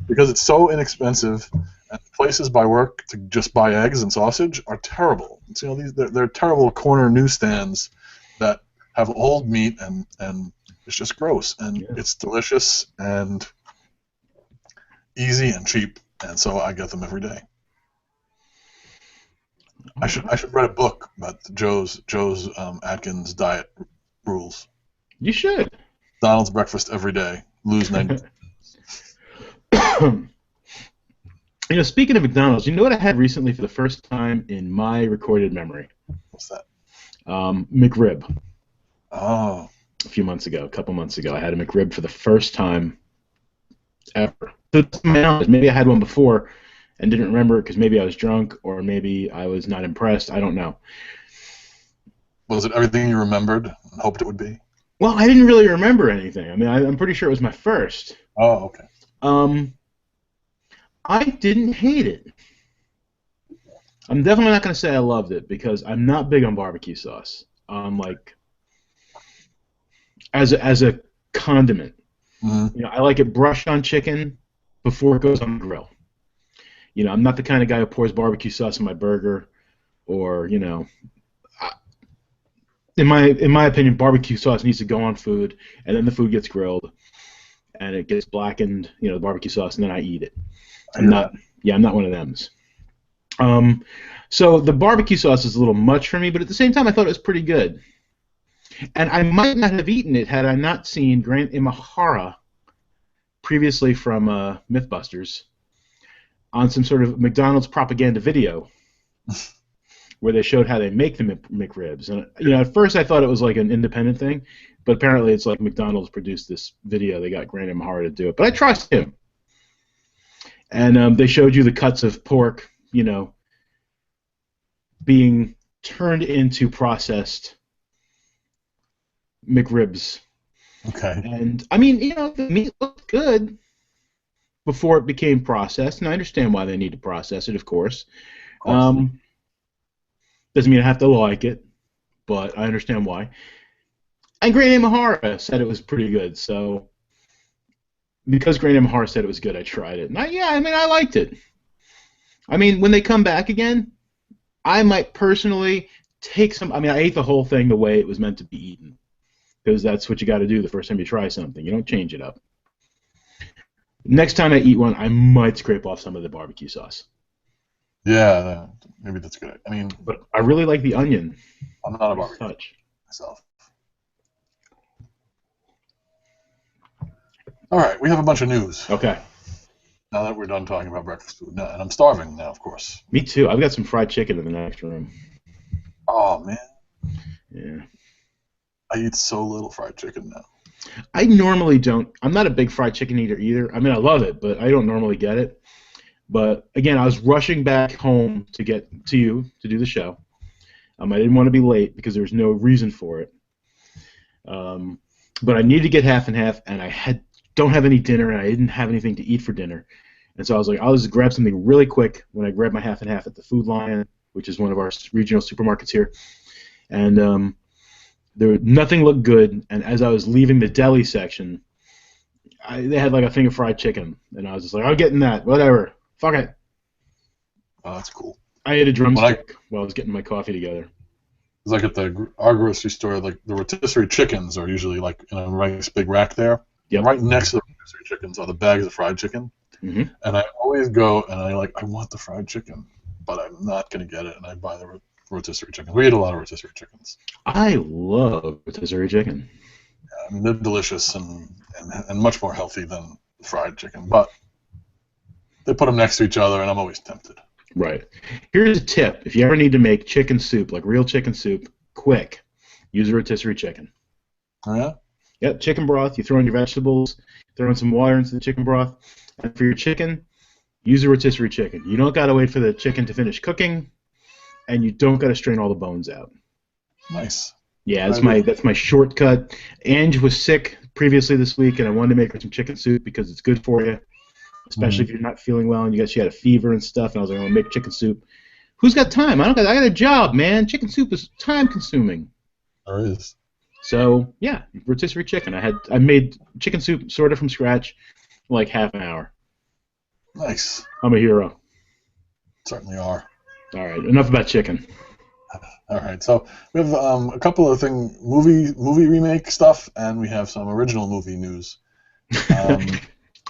because it's so inexpensive. And places by work to just buy eggs and sausage are terrible. It's, you know, they're terrible corner newsstands that have old meat and it's just gross. And it's delicious and easy and cheap, and so I get them every day. I should write a book about Joe's Atkins diet rules. You should. McDonald's breakfast every day. Lose 90. You know, speaking of McDonald's, you know what I had recently for the first time in my recorded memory? What's that? McRib. Oh. A couple months ago, I had a McRib for the first time ever. Maybe I had one before and didn't remember because maybe I was drunk or maybe I was not impressed. I don't know. Was it everything you remembered and hoped it would be? Well, I didn't really remember anything. I mean, I'm pretty sure it was my first. Oh, okay. I didn't hate it. I'm definitely not going to say I loved it because I'm not big on barbecue sauce. Like, as a condiment. Mm-hmm. You know, I like it brushed on chicken before it goes on the grill. You know, I'm not the kind of guy who pours barbecue sauce on my burger, or you know, in my opinion, barbecue sauce needs to go on food, and then the food gets grilled, and it gets blackened, you know, the barbecue sauce, and then I eat it. I'm not one of them. So the barbecue sauce is a little much for me, but at the same time, I thought it was pretty good. And I might not have eaten it had I not seen Grant Imahara previously from Mythbusters on some sort of McDonald's propaganda video where they showed how they make the McRibs. And you know, at first I thought it was like an independent thing, but apparently it's like McDonald's produced this video. They got Grant Imahara to do it, but I trust him. And they showed you the cuts of pork, you know, being turned into processed McRibs. Okay. And I mean, you know, the meat looked good before it became processed, and I understand why they need to process it, of course. Doesn't mean I have to like it, but I understand why. And Grant Imahara said it was pretty good, so because Grant Imahara said it was good, I tried it. And I mean, I liked it. I mean, when they come back again, I might personally take some. I mean, I ate the whole thing the way it was meant to be eaten, because that's what you got to do the first time you try something. You don't change it up. Next time I eat one, I might scrape off some of the barbecue sauce. Yeah, maybe that's good. I mean, But I really like the onion. I'm not a barbecue Touch. myself. All right, we have a bunch of news. Okay. Now that we're done talking about breakfast food, and I'm starving now, of course. Me too. I've got some fried chicken in the next room. Oh man, Yeah. I eat so little fried chicken now. I normally don't. I'm not a big fried chicken eater either. I mean, I love it, but I don't normally get it. But again, I was rushing back home to get to you to do the show. I didn't want to be late because there was no reason for it. But I needed to get half and half, and I don't have any dinner, and I didn't have anything to eat for dinner. And so I was like, I'll just grab something really quick when I grab my half and half at the Food Lion, which is one of our regional supermarkets here. And nothing looked good, and as I was leaving the deli section, they had like a thing of fried chicken, and I was just like, I'm getting that, whatever, fuck it. Oh, that's cool. I ate a drumstick while I was getting my coffee together. It's like at our grocery store, like the rotisserie chickens are usually like in a nice big rack there. Yep. And right next to the rotisserie chickens are the bags of fried chicken. Mm-hmm. And I always go and I want the fried chicken, but I'm not going to get it, and I buy the rotisserie chicken. We eat a lot of rotisserie chickens. I love rotisserie chicken. Yeah, I mean, they're delicious and much more healthy than fried chicken, but they put them next to each other, and I'm always tempted. Right. Here's a tip. If you ever need to make chicken soup, like real chicken soup, quick, use a rotisserie chicken. Oh, yeah? Yep, chicken broth. You throw in your vegetables, throw in some water into the chicken broth, and for your chicken, use a rotisserie chicken. You don't got to wait for the chicken to finish cooking, and you don't got to strain all the bones out. Nice. Yeah, that's my shortcut. Ange was sick previously this week, and I wanted to make her some chicken soup because it's good for you, especially if you're not feeling well and she had a fever and stuff. And I was like, I'm gonna make chicken soup. Who's got time? I got a job, man. Chicken soup is time consuming. There is. So yeah, rotisserie chicken. I made chicken soup sort of from scratch, like half an hour. Nice. I'm a hero. Certainly are. All right, enough about chicken. All right, so we have a couple of movie remake stuff, and we have some original movie news.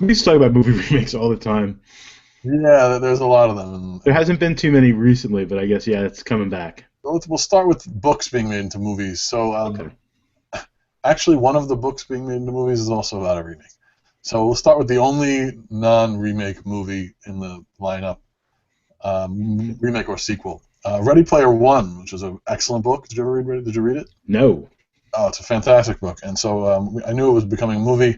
We used to talk about movie remakes all the time. Yeah, there's a lot of them. There hasn't been too many recently, but I guess it's coming back. We'll start with books being made into movies. So actually, one of the books being made into movies is also about a remake. So we'll start with the only non-remake movie in the lineup, remake or sequel. Ready Player One, which is an excellent book. Did you ever read it? Did you read it? No. Oh, it's a fantastic book. And so I knew it was becoming a movie,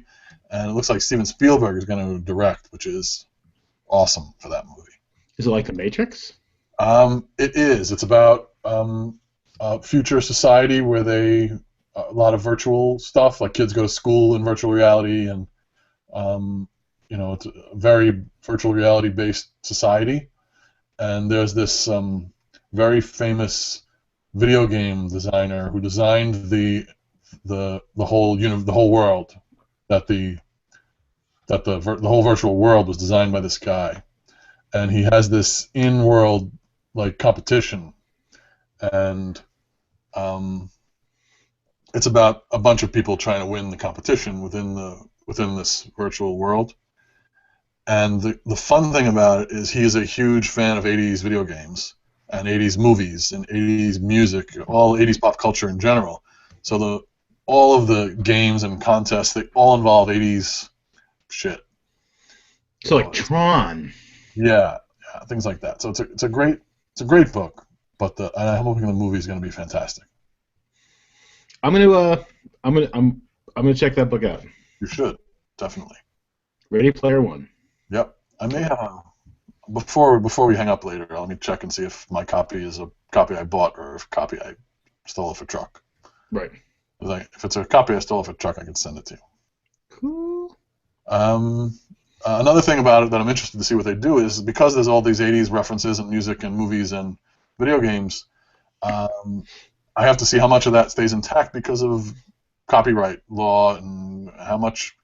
and it looks like Steven Spielberg is going to direct, which is awesome for that movie. Is it like The Matrix? It is. It's about future society where a lot of virtual stuff, like kids go to school in virtual reality, and it's a very virtual reality based society. And there's this very famous video game designer who designed the the whole world, that the whole virtual world was designed by this guy, and he has this in-world like competition, and it's about a bunch of people trying to win the competition within this virtual world. And the fun thing about it is he is a huge fan of 80s video games and 80s movies and 80s music, all 80s pop culture in general. So all of the games and contests, they all involve 80s shit. So like Tron. Yeah, things like that. So it's a great book, but I'm hoping the movie is going to be fantastic. I'm gonna check that book out. You should, definitely. Ready Player One. Yep. I may have before we hang up later. Let me check and see if my copy is a copy I bought or if a copy I stole off a truck. Right. If it's a copy I stole off a truck, I can send it to you. Cool. Another thing about it that I'm interested to see what they do is because there's all these 80s references in music and movies and video games, I have to see how much of that stays intact because of copyright law and how much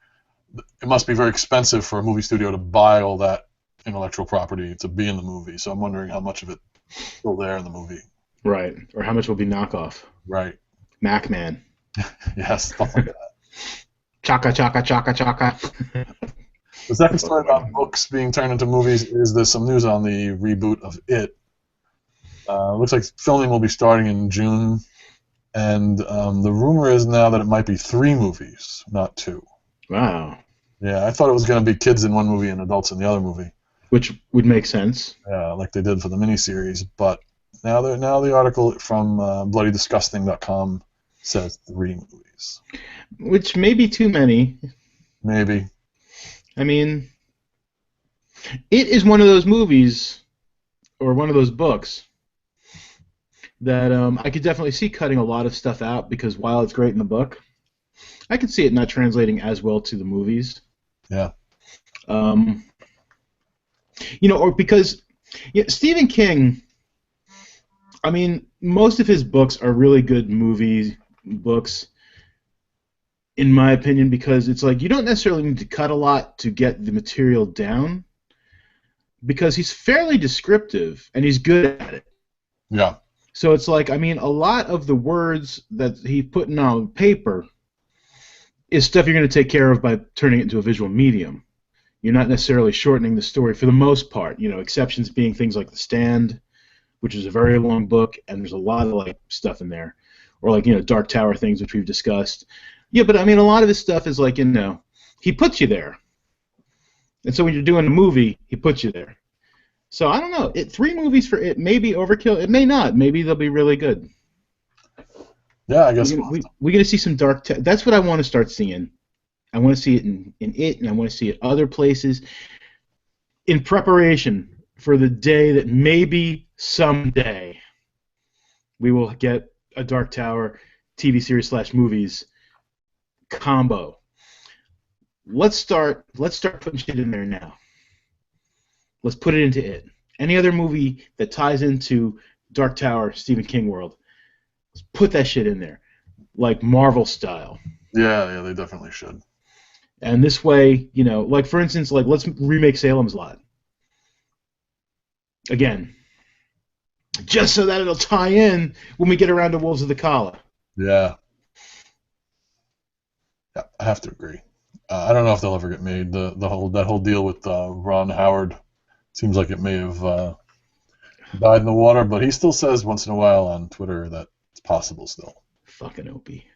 it must be very expensive for a movie studio to buy all that intellectual property to be in the movie. So I'm wondering how much of it's still there in the movie. Right. Or how much will be knockoff. Right. Mac Man. Yes, stuff like that. Chaka chaka chaka chaka. The second story about books being turned into movies is there's some news on the reboot of It. Looks like filming will be starting in June, and the rumor is now that it might be 3 movies, not 2. Wow. Yeah, I thought it was going to be kids in one movie and adults in the other movie. Which would make sense. Yeah, like they did for the miniseries. But now the article from BloodyDisgusting.com says 3 movies. Which may be too many. Maybe. I mean, It is one of those movies, or one of those books, that I could definitely see cutting a lot of stuff out, because while it's great in the book, I could see it not translating as well to the movies. Yeah. Or because Stephen King, I mean, most of his books are really good movie books, in my opinion, because it's like you don't necessarily need to cut a lot to get the material down, because he's fairly descriptive and he's good at it. Yeah. So it's like, I mean, a lot of the words that he's putting on paper is stuff you're going to take care of by turning it into a visual medium. You're not necessarily shortening the story for the most part. Exceptions being things like The Stand, which is a very long book, and there's a lot of stuff in there, or Dark Tower things, which we've discussed. Yeah, but I mean, a lot of his stuff is he puts you there, and so when you're doing a movie, he puts you there. So I don't know. 3 movies for it may be overkill. It may not. Maybe they'll be really good. Yeah, I guess we're going to see some dark. That's what I want to start seeing. I want to see it in it, and I want to see it other places, in preparation for the day that maybe someday we will get a Dark Tower TV series / movies combo. Let's start putting shit in there now. Let's put it into it. Any other movie that ties into Dark Tower, Stephen King world, let's put that shit in there, like Marvel style. Yeah, they definitely should. And this way, for instance, let's remake Salem's Lot again, just so that it'll tie in when we get around to Wolves of the Kala. Yeah. Yeah, I have to agree. I don't know if they'll ever get made. That whole deal with Ron Howard seems like it may have died in the water, but he still says once in a while on Twitter that it's possible still. Fucking Opie.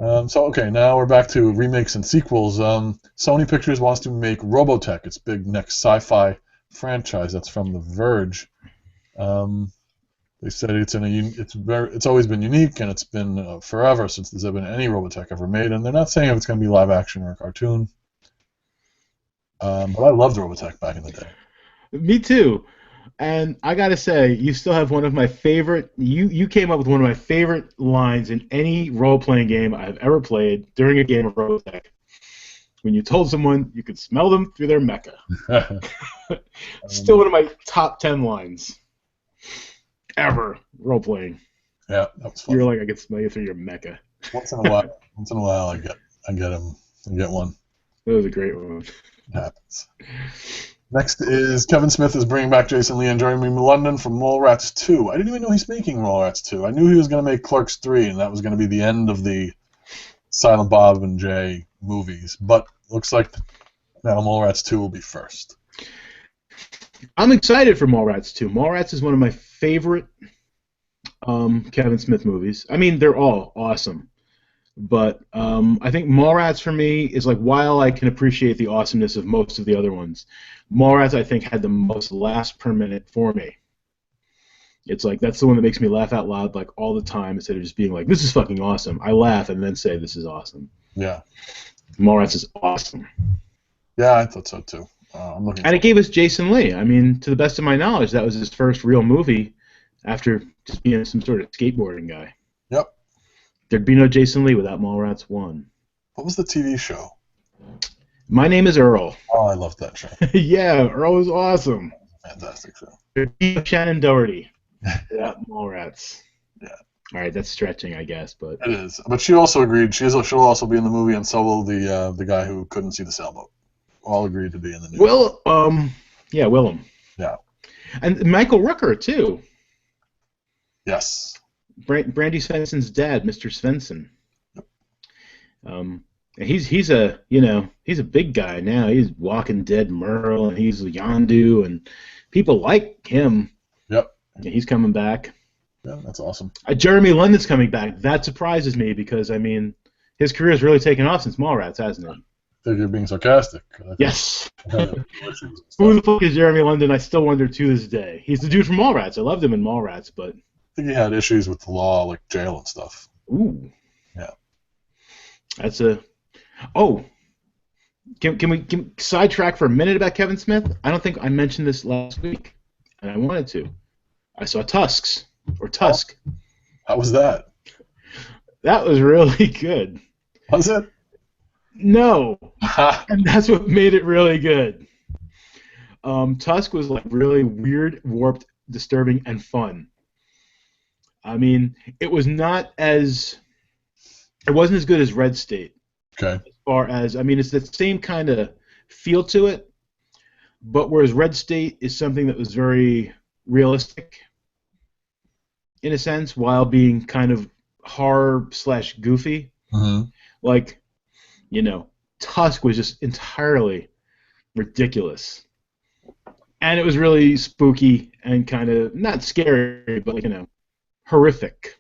Okay, now we're back to remakes and sequels. Sony Pictures wants to make Robotech, its big next sci-fi franchise. That's from The Verge. They said it's always been unique, and it's been forever since there's been any Robotech ever made. And they're not saying if it's going to be live action or a cartoon. But I loved Robotech back in the day. Me too. And I gotta say, you still have one of my favorite. You came up with one of my favorite lines in any role-playing game I've ever played during a game of Robotech. When you told someone you could smell them through their mecha. Still one of my top 10 lines ever role-playing. Yeah, that was fun. You're like, I get smell you through your Mecca. Once in a while, I get one. That was a great one. It happens. Next is Kevin Smith is bringing back Jason Lee and Jeremy London from Mallrats 2. I didn't even know he's making Mallrats 2. I knew he was going to make Clerks 3, and that was going to be the end of the Silent Bob and Jay movies. But looks like now Mallrats 2 will be first. I'm excited for Mallrats 2. Mallrats is one of my favorite Kevin Smith movies. I mean, they're all awesome. But I think Mallrats for me is like, while I can appreciate the awesomeness of most of the other ones, Mallrats I think had the most laughs per minute for me. It's like, that's the one that makes me laugh out loud like all the time instead of just being like, this is fucking awesome. I laugh and then say this is awesome. Yeah. Mallrats is awesome. Yeah, I thought so too. I'm looking. And it gave us Jason Lee. I mean, to the best of my knowledge, that was his first real movie after just being some sort of skateboarding guy. Yep. There'd be no Jason Lee without Mallrats 1. What was the TV show? My Name is Earl. Oh, I loved that show. Yeah, Earl was awesome. Fantastic show. There'd be no Shannon Doherty without Mallrats. Yeah. All right, that's stretching, I guess, but It is. But she also agreed she'll also be in the movie, and so will the guy who couldn't see the sailboat. All agreed to be in the new. Willem. Yeah. And Michael Rooker too. Yes. Brandy Svensson's dad, Mr. Svensson. He's a big guy now. He's Walking Dead Merle, and he's Yondu, and people like him. Yep. Yeah, he's coming back. Yeah, that's awesome. Jeremy London's coming back. That surprises me because, I mean, his career has really taken off since Mallrats, hasn't it? I think you're being sarcastic. Yes. Who the fuck is Jeremy London? I still wonder to this day. He's the dude from Mallrats. I loved him in Mallrats, but I think he had issues with the law, like jail and stuff. ooh. Yeah. That's a... Oh. Can we sidetrack for a minute about Kevin Smith? I don't think I mentioned this last week, and I wanted to. I saw Tusk. How was that? That was really good. Was it? No. And that's what made it really good. Tusk was like really weird, warped, disturbing, and fun. I mean, it wasn't as good as Red State. Okay. As far as, I mean, it's the same kind of feel to it, but whereas Red State is something that was very realistic, in a sense, while being kind of horror/goofy. Mm-hmm. Like, Tusk was just entirely ridiculous. And it was really spooky and kind of, not scary, but, horrific.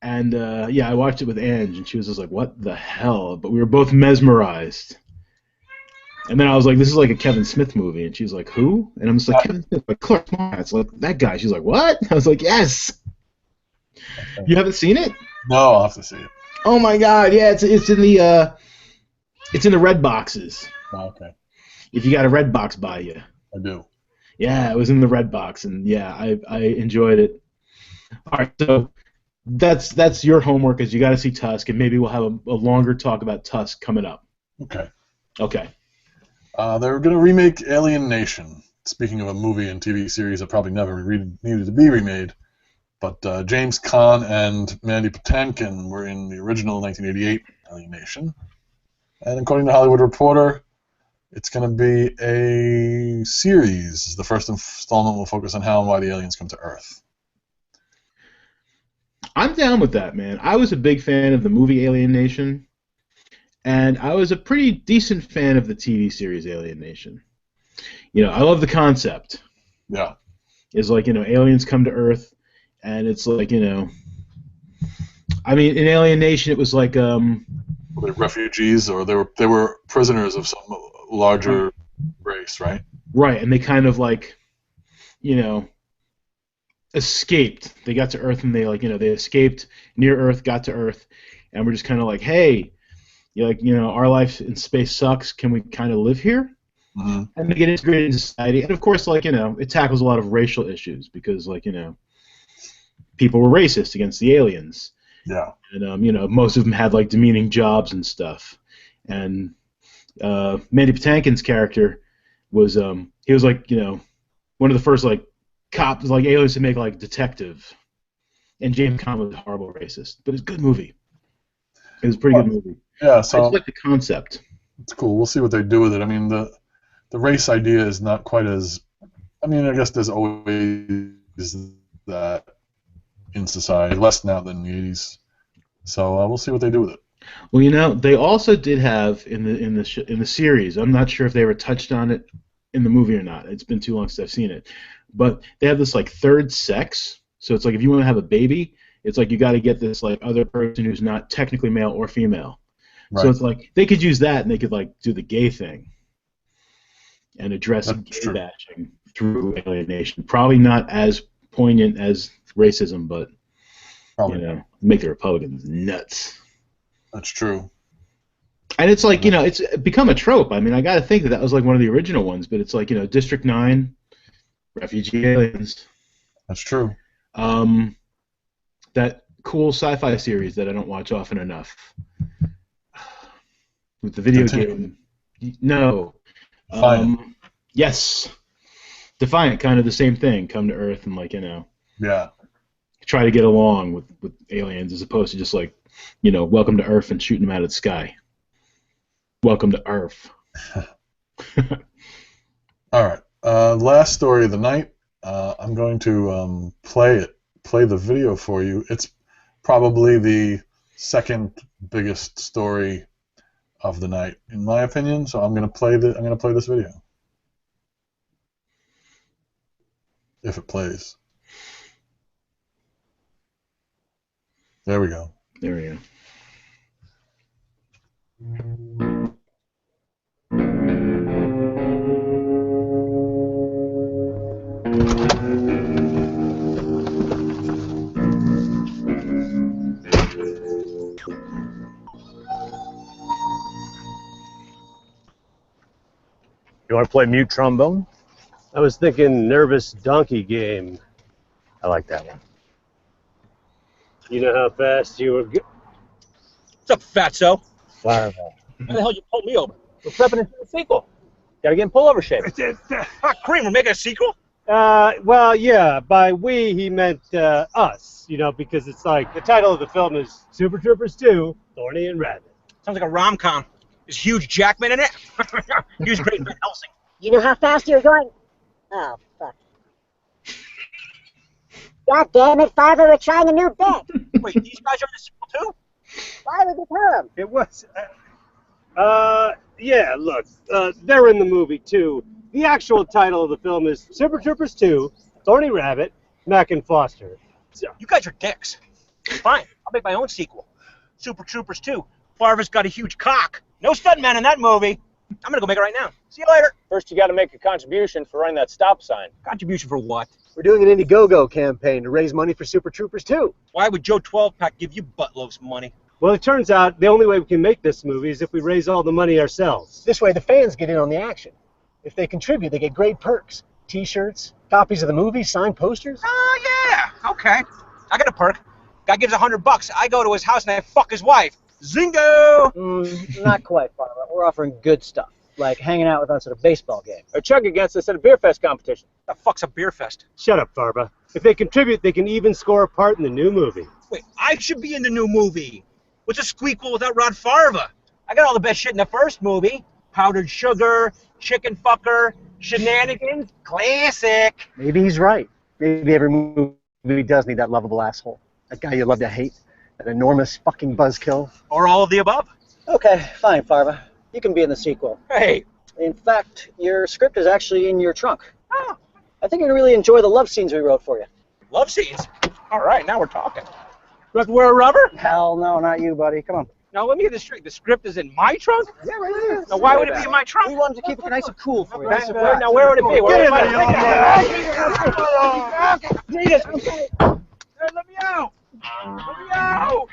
And, I watched it with Ange, and she was just like, what the hell? But we were both mesmerized. And then I was like, this is like a Kevin Smith movie. And she was like, who? And I'm just like, Kevin Smith, like Clark It's like that guy. She's like, what? I was like, yes. Okay. You haven't seen it? No, I'll have to see it. Oh my God! Yeah, it's in the red boxes. Oh, okay. If you got a red box by you. I do. Yeah, it was in the red box, and yeah, I enjoyed it. All right, so that's your homework, is you got to see Tusk, and maybe we'll have a longer talk about Tusk coming up. Okay. Okay. They're going to remake Alien Nation. Speaking of a movie and TV series that probably never needed to be remade. But James Caan and Mandy Patinkin were in the original 1988 Alien Nation. And according to Hollywood Reporter, it's going to be a series. The first installment will focus on how and why the aliens come to Earth. I'm down with that, man. I was a big fan of the movie Alien Nation, and I was a pretty decent fan of the TV series Alien Nation. I love the concept. Yeah. It's like, aliens come to Earth. And it's like, I mean, in Alien Nation, it was like, were they refugees, or they were prisoners of some larger race, right? Right, and they kind of like, escaped. They got to Earth, and they they escaped near Earth, got to Earth, and we're just kind of like, hey, our life in space sucks. Can we kind of live here? Mm-hmm. And they get integrated into society, and of course, it tackles a lot of racial issues because, people were racist against the aliens. Yeah. And, most of them had, demeaning jobs and stuff. And Mandy Patinkin's character was, he was, one of the first, cops, aliens to make, detective. And James Caan was a horrible racist, but it's a good movie. It was a pretty good movie. Yeah, I so just like the concept. it's cool. We'll see what they do with it. I mean, the race idea is not quite as. I mean, I guess there's always that in society, less now than the '80s. So we'll see what they do with it. Well, you know, they also did have in the series. I'm not sure if they ever touched on it in the movie or not. It's been too long since I've seen it. But they have this like third sex. So it's like if you want to have a baby, it's like you got to get this like other person who's not technically male or female. Right. So it's like they could use that and they could like do the gay thing and address gay bashing through alienation. Probably not as poignant as racism, but you know, make the Republicans nuts. That's true. And it's like, you know, it's become a trope. I mean, I got to think that was like one of the original ones, but it's like, you know, District 9, refugee aliens. That's true. That cool sci-fi series that I don't watch often enough. With the video game. No. Defiant. Yes. Defiant, kind of the same thing. Come to Earth and, like, you know. Yeah. Try to get along with aliens as opposed to just, like, you know, welcome to Earth and shooting them out of the sky. Welcome to Earth. All right. Last story of the night. I'm going to play the video for you. It's probably the second biggest story of the night, in my opinion. So I'm going to play this video. If it plays. There we go. There we go. You want to play mute trombone? I was thinking nervous donkey game. I like that one. You know how fast you were What's up, fatso? Fireball. Why the hell you pulled me over? We're prepping it for the sequel. Gotta get in pullover shape. Cream, we're making a sequel? Well, yeah, by we, he meant us, you know, because it's like, the title of the film is Super Troopers 2, Thorny and Rabbit. Sounds like a rom-com. Is Hugh Jackman in it? He was great in Van Helsing. You know how fast you were going? Oh, fuck. God damn it, Farver, we're trying a new bit. Wait, these guys are in the sequel too? Why would you tell them? It was, yeah, look, they're in the movie too. The actual title of the film is Super Troopers 2, Thorny Rabbit, Mac and Foster. So, you guys are dicks. Fine, I'll make my own sequel. Super Troopers 2. Farver's got a huge cock. No stuntman in that movie. I'm gonna go make it right now. See you later. First, you got to make a contribution for running that stop sign. Contribution for what? We're doing an Indiegogo campaign to raise money for Super Troopers 2. Why would Joe 12-pack give you buttloads of money? Well, it turns out the only way we can make this movie is if we raise all the money ourselves. This way the fans get in on the action. If they contribute, they get great perks. T-shirts, copies of the movie, signed posters. Oh, yeah. Okay. I got a perk. Guy gives $100. I go to his house and I fuck his wife. Zingo! Not quite, Farmer. We're offering good stuff, like hanging out with us at a baseball game. Or chug against us at a beer fest competition. The fuck's a beer fest? Shut up, Farba. If they contribute, they can even score a part in the new movie. Wait, I should be in the new movie. What's a squeakquel without Rod Farva? I got all the best shit in the first movie. Powdered sugar, chicken fucker, shenanigans, classic. Maybe he's right. Maybe every movie does need that lovable asshole. That guy you love to hate. That enormous fucking buzzkill. Or all of the above. Okay, fine, Farva. You can be in the sequel. Hey. In fact, your script is actually in your trunk. Oh. I think you're going to really enjoy the love scenes we wrote for you. Love scenes? All right, now we're talking. Do I have to wear a rubber? Hell no, not you, buddy. Come on. Now, let me get this straight. The script is in my trunk? Yeah, right there. Now, why would it be in my trunk? We wanted to keep it nice and cool for you. Now, where would it be? Where would it be? Jesus! Let me out! Let me out!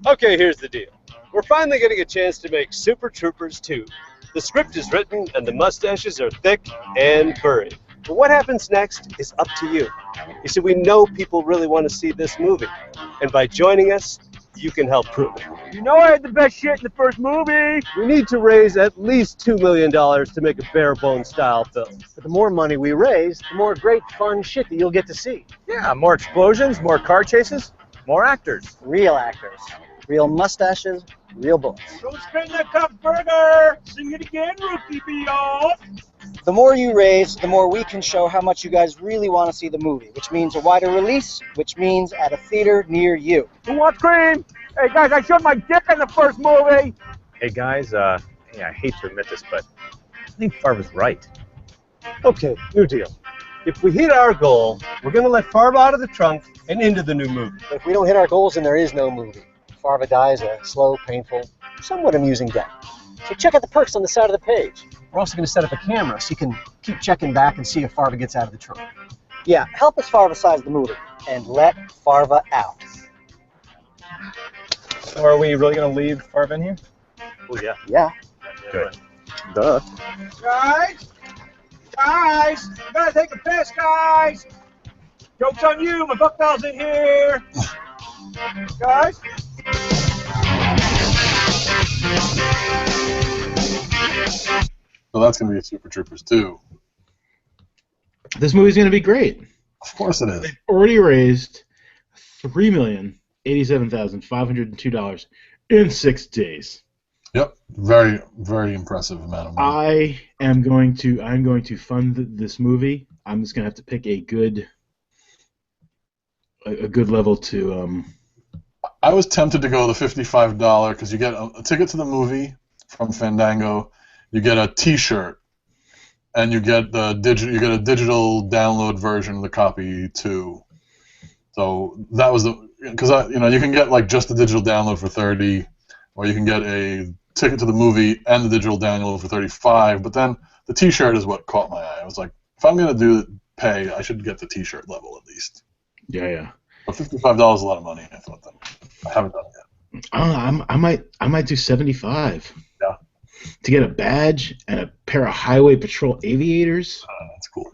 Okay, here's the deal. We're finally getting a chance to make Super Troopers 2. The script is written and the mustaches are thick and furry. But what happens next is up to you. You see, we know people really want to see this movie. And by joining us, you can help prove it. You know I had the best shit in the first movie. We need to raise at least $2 million to make a bare-bones style film. But the more money we raise, the more great fun shit that you'll get to see. Yeah, more explosions, more car chases. more actors. Real actors. Real mustaches, real bullets. Don't spin the cup burger! Sing it again, Rookie B.O. The more you raise, the more we can show how much you guys really want to see the movie, which means a wider release, which means at a theater near you. Who wants cream? Hey guys, I showed my dick in the first movie! Hey guys, I hate to admit this, but I think Farva's right. Okay, new deal. If we hit our goal, we're gonna let Farva out of the trunk and into the new movie. If we don't hit our goals, then there is no movie. Farva dies a slow, painful, somewhat amusing death. So check out the perks on the side of the page. We're also going to set up a camera so you can keep checking back and see if Farva gets out of the trunk. Yeah, help us Farva-size the movie and let Farva out. So are we really going to leave Farva in here? Oh yeah. Yeah. Good. Duh. Guys! Guys! I gotta take a piss, guys! Joke's on you, my buckball's in here! Guys? So that's going to be Super Troopers 2. This movie's going to be great. Of course it is. They've already raised $3,087,502 in 6 days. Yep, very, very impressive amount of money. I'm going to fund this movie. I'm just going to have to pick a good level to. I was tempted to go the $55 because you get a ticket to the movie from Fandango, you get a T-shirt, and you get a digital download version of the copy too. So that was because you can get like just the digital download for $30, or you can get a ticket to the movie and the digital download for $35. But then the T-shirt is what caught my eye. I was like, if I'm gonna pay, I should get the T-shirt level at least. Yeah. But $55 is a lot of money. I thought that. I haven't done it yet. I might do $75. Yeah. To get a badge and a pair of Highway Patrol aviators. That's cool.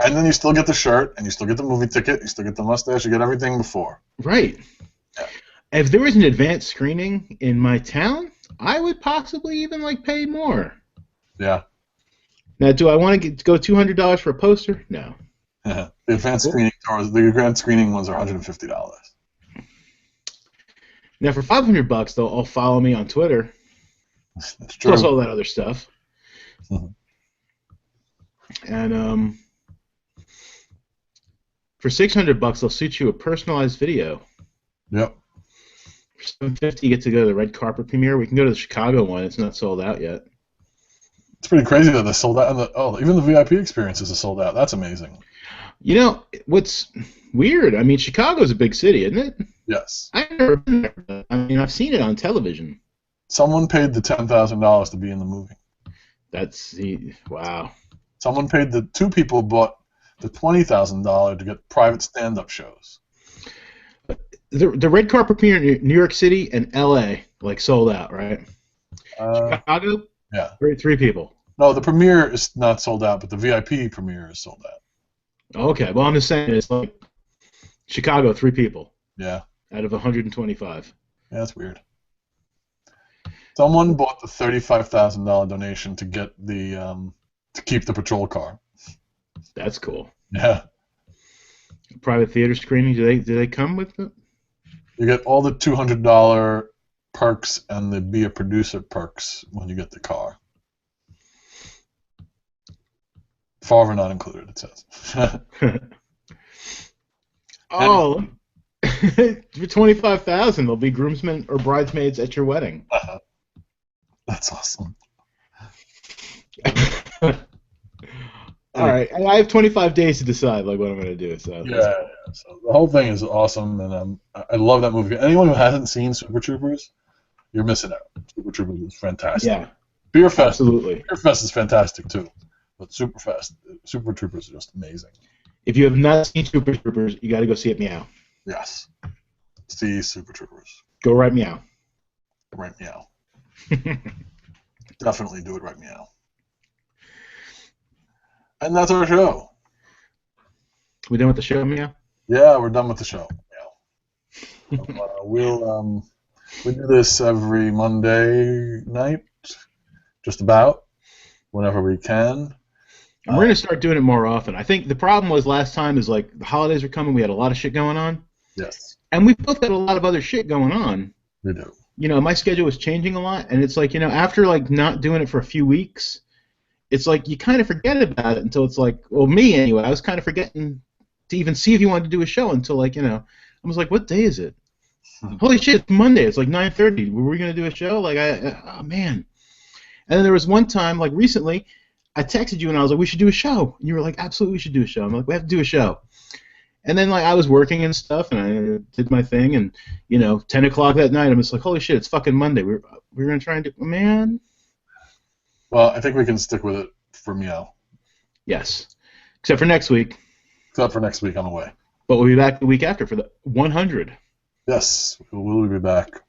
And then you still get the shirt, and you still get the movie ticket, you still get the mustache, you get everything before. Right. Yeah. If there was an advanced screening in my town, I would possibly even pay more. Yeah. Now, do I want to go $200 for a poster? No. Yeah. The advanced screening tours, the grand screening ones are $150. Now, for $500, though, I'll follow me on Twitter. That's true. Plus all that other stuff. Mm-hmm. And for $600, they'll shoot you a personalized video. Yep. For $750, you get to go to the red carpet premiere. We can go to the Chicago one. It's not sold out yet. It's pretty crazy that they sold out. And even the VIP experiences are sold out. That's amazing. You know, what's weird, I mean, Chicago's a big city, isn't it? Yes. I've never been there, but I've seen it on television. Someone paid the $10,000 to be in the movie. Wow. Someone paid two people bought the $20,000 to get private stand-up shows. The red carpet premiere in New York City and L.A. sold out, right? Chicago? Yeah. Three people. No, the premiere is not sold out, but the VIP premiere is sold out. Okay, well, I'm just saying it's Chicago, 3 people. Yeah. Out of 125. Yeah, that's weird. Someone bought the $35,000 donation to get to keep the patrol car. That's cool. Yeah. Private theater screening, do they come with it? You get all the $200 perks and the be a producer perks when you get the car. Farva not included, it says. Oh, for $25,000, there'll be groomsmen or bridesmaids at your wedding. That's awesome. All right, I have 25 days to decide what I'm going to do. So yeah. So the whole thing is awesome, and I love that movie. Anyone who hasn't seen Super Troopers, you're missing out. Super Troopers is fantastic. Yeah. Beer Fest. Absolutely. Beer Fest is fantastic too, but Super Troopers are just amazing. If you have not seen Super Troopers, you got to go see it meow. Yes. See Super Troopers. Go right meow. Right meow. Definitely do it right meow. And that's our show. We done with the show, meow? Yeah, we're done with the show. Meow. We do this every Monday night, just about, whenever we can. And we're going to start doing it more often. I think the problem was last time is the holidays were coming. We had a lot of shit going on. Yes. And we both got a lot of other shit going on. We do. You know, my schedule was changing a lot, and it's like, you know, after like not doing it for a few weeks, it's like you kind of forget about it until it's like, well, me anyway, I was kind of forgetting to even see if you wanted to do a show until like, you know, I was like, what day is it? Holy shit, it's Monday. It's like 9:30. Were we going to do a show? Like, oh, man. And then there was one time, like recently, I texted you and I was like, we should do a show. And you were like, absolutely, we should do a show. I'm like, we have to do a show. And then, like, I was working and stuff, and I did my thing, and, you know, 10 o'clock that night, I'm just like, holy shit, it's fucking Monday. We're going to try and do, man. Well, I think we can stick with it for meow. Yes. Except for next week. Except for next week, I'm away. But we'll be back the week after for the 100. Yes, we'll be back.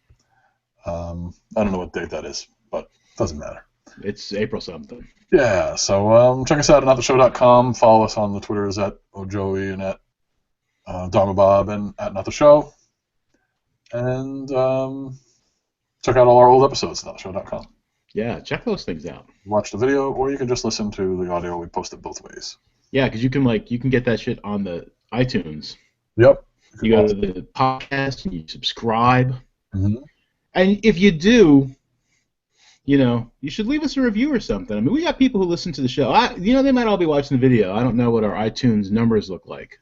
I don't know what date that is, but it doesn't matter. It's April something. Yeah, so check us out at nottheshow.com. Follow us on the Twitters at Ojoey and at Dharma Bob and at Not The Show. And check out all our old episodes at nottheshow.com. Yeah, check those things out. Watch the video, or you can just listen to the audio. We post it both ways. Yeah, because you can get that shit on the iTunes. Yep. You go to the podcast and you subscribe. Mm-hmm. And if you do, you know, you should leave us a review or something. I mean, we got people who listen to the show. You know, they might all be watching the video. I don't know what our iTunes numbers look like.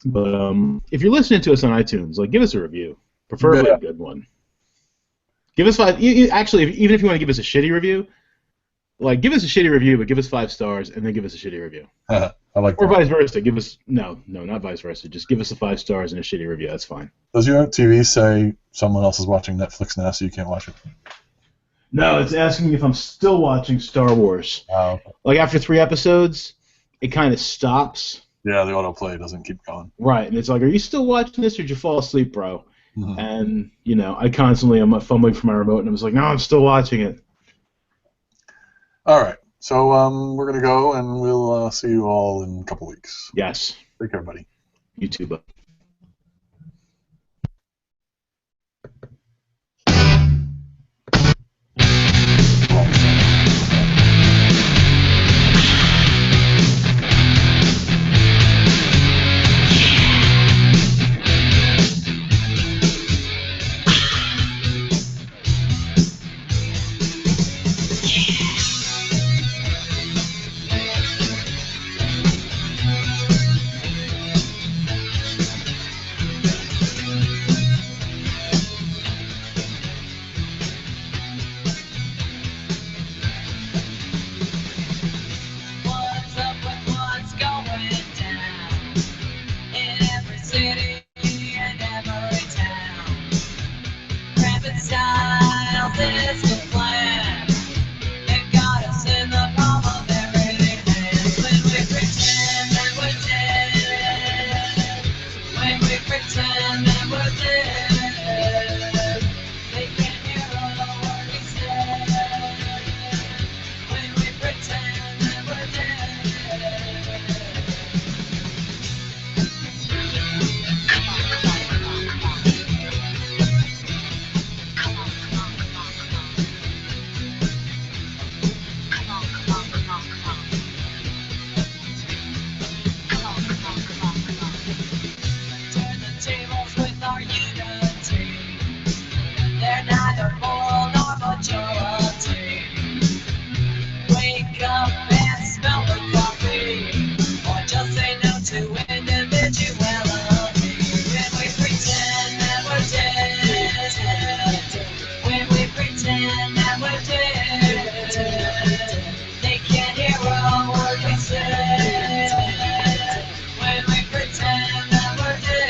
But if you're listening to us on iTunes, like, give us a review, preferably a good one. Give us 5. Actually, even if you want to give us a shitty review, like, give us a shitty review, but give us 5 stars and then give us a shitty review. I like or that. vice versa. Give us no, not vice versa. Just give us the 5 stars and a shitty review. That's fine. Does your TV say someone else is watching Netflix now, so you can't watch it? No, it's asking me if I'm still watching Star Wars. Oh. Like, after 3 episodes, it kind of stops. Yeah, the autoplay doesn't keep going. Right, and it's like, are you still watching this, or did you fall asleep, bro? Mm-hmm. And, you know, I constantly am fumbling for my remote, and I was like, no, I'm still watching it. All right, so we're going to go, and we'll see you all in a couple weeks. Yes. Take care, buddy. You too, bud. What's up with what's going down in every city and every town? Rapid styles is the plan. It got us in the palm of everyday hands when we pretend that we're dead. When we pretend that we're dead, they can't hear a word we say. When we pretend that we're dead. Turn the tables with our unity. They're neither moral nor majority. Wake up and smell the coffee, or just say no to individuality. When we pretend that we're dead, when we pretend that we're dead, they can't hear a word we say. When we pretend that we're dead.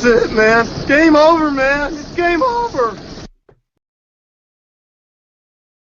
That's it, man. Game over, man. It's game over.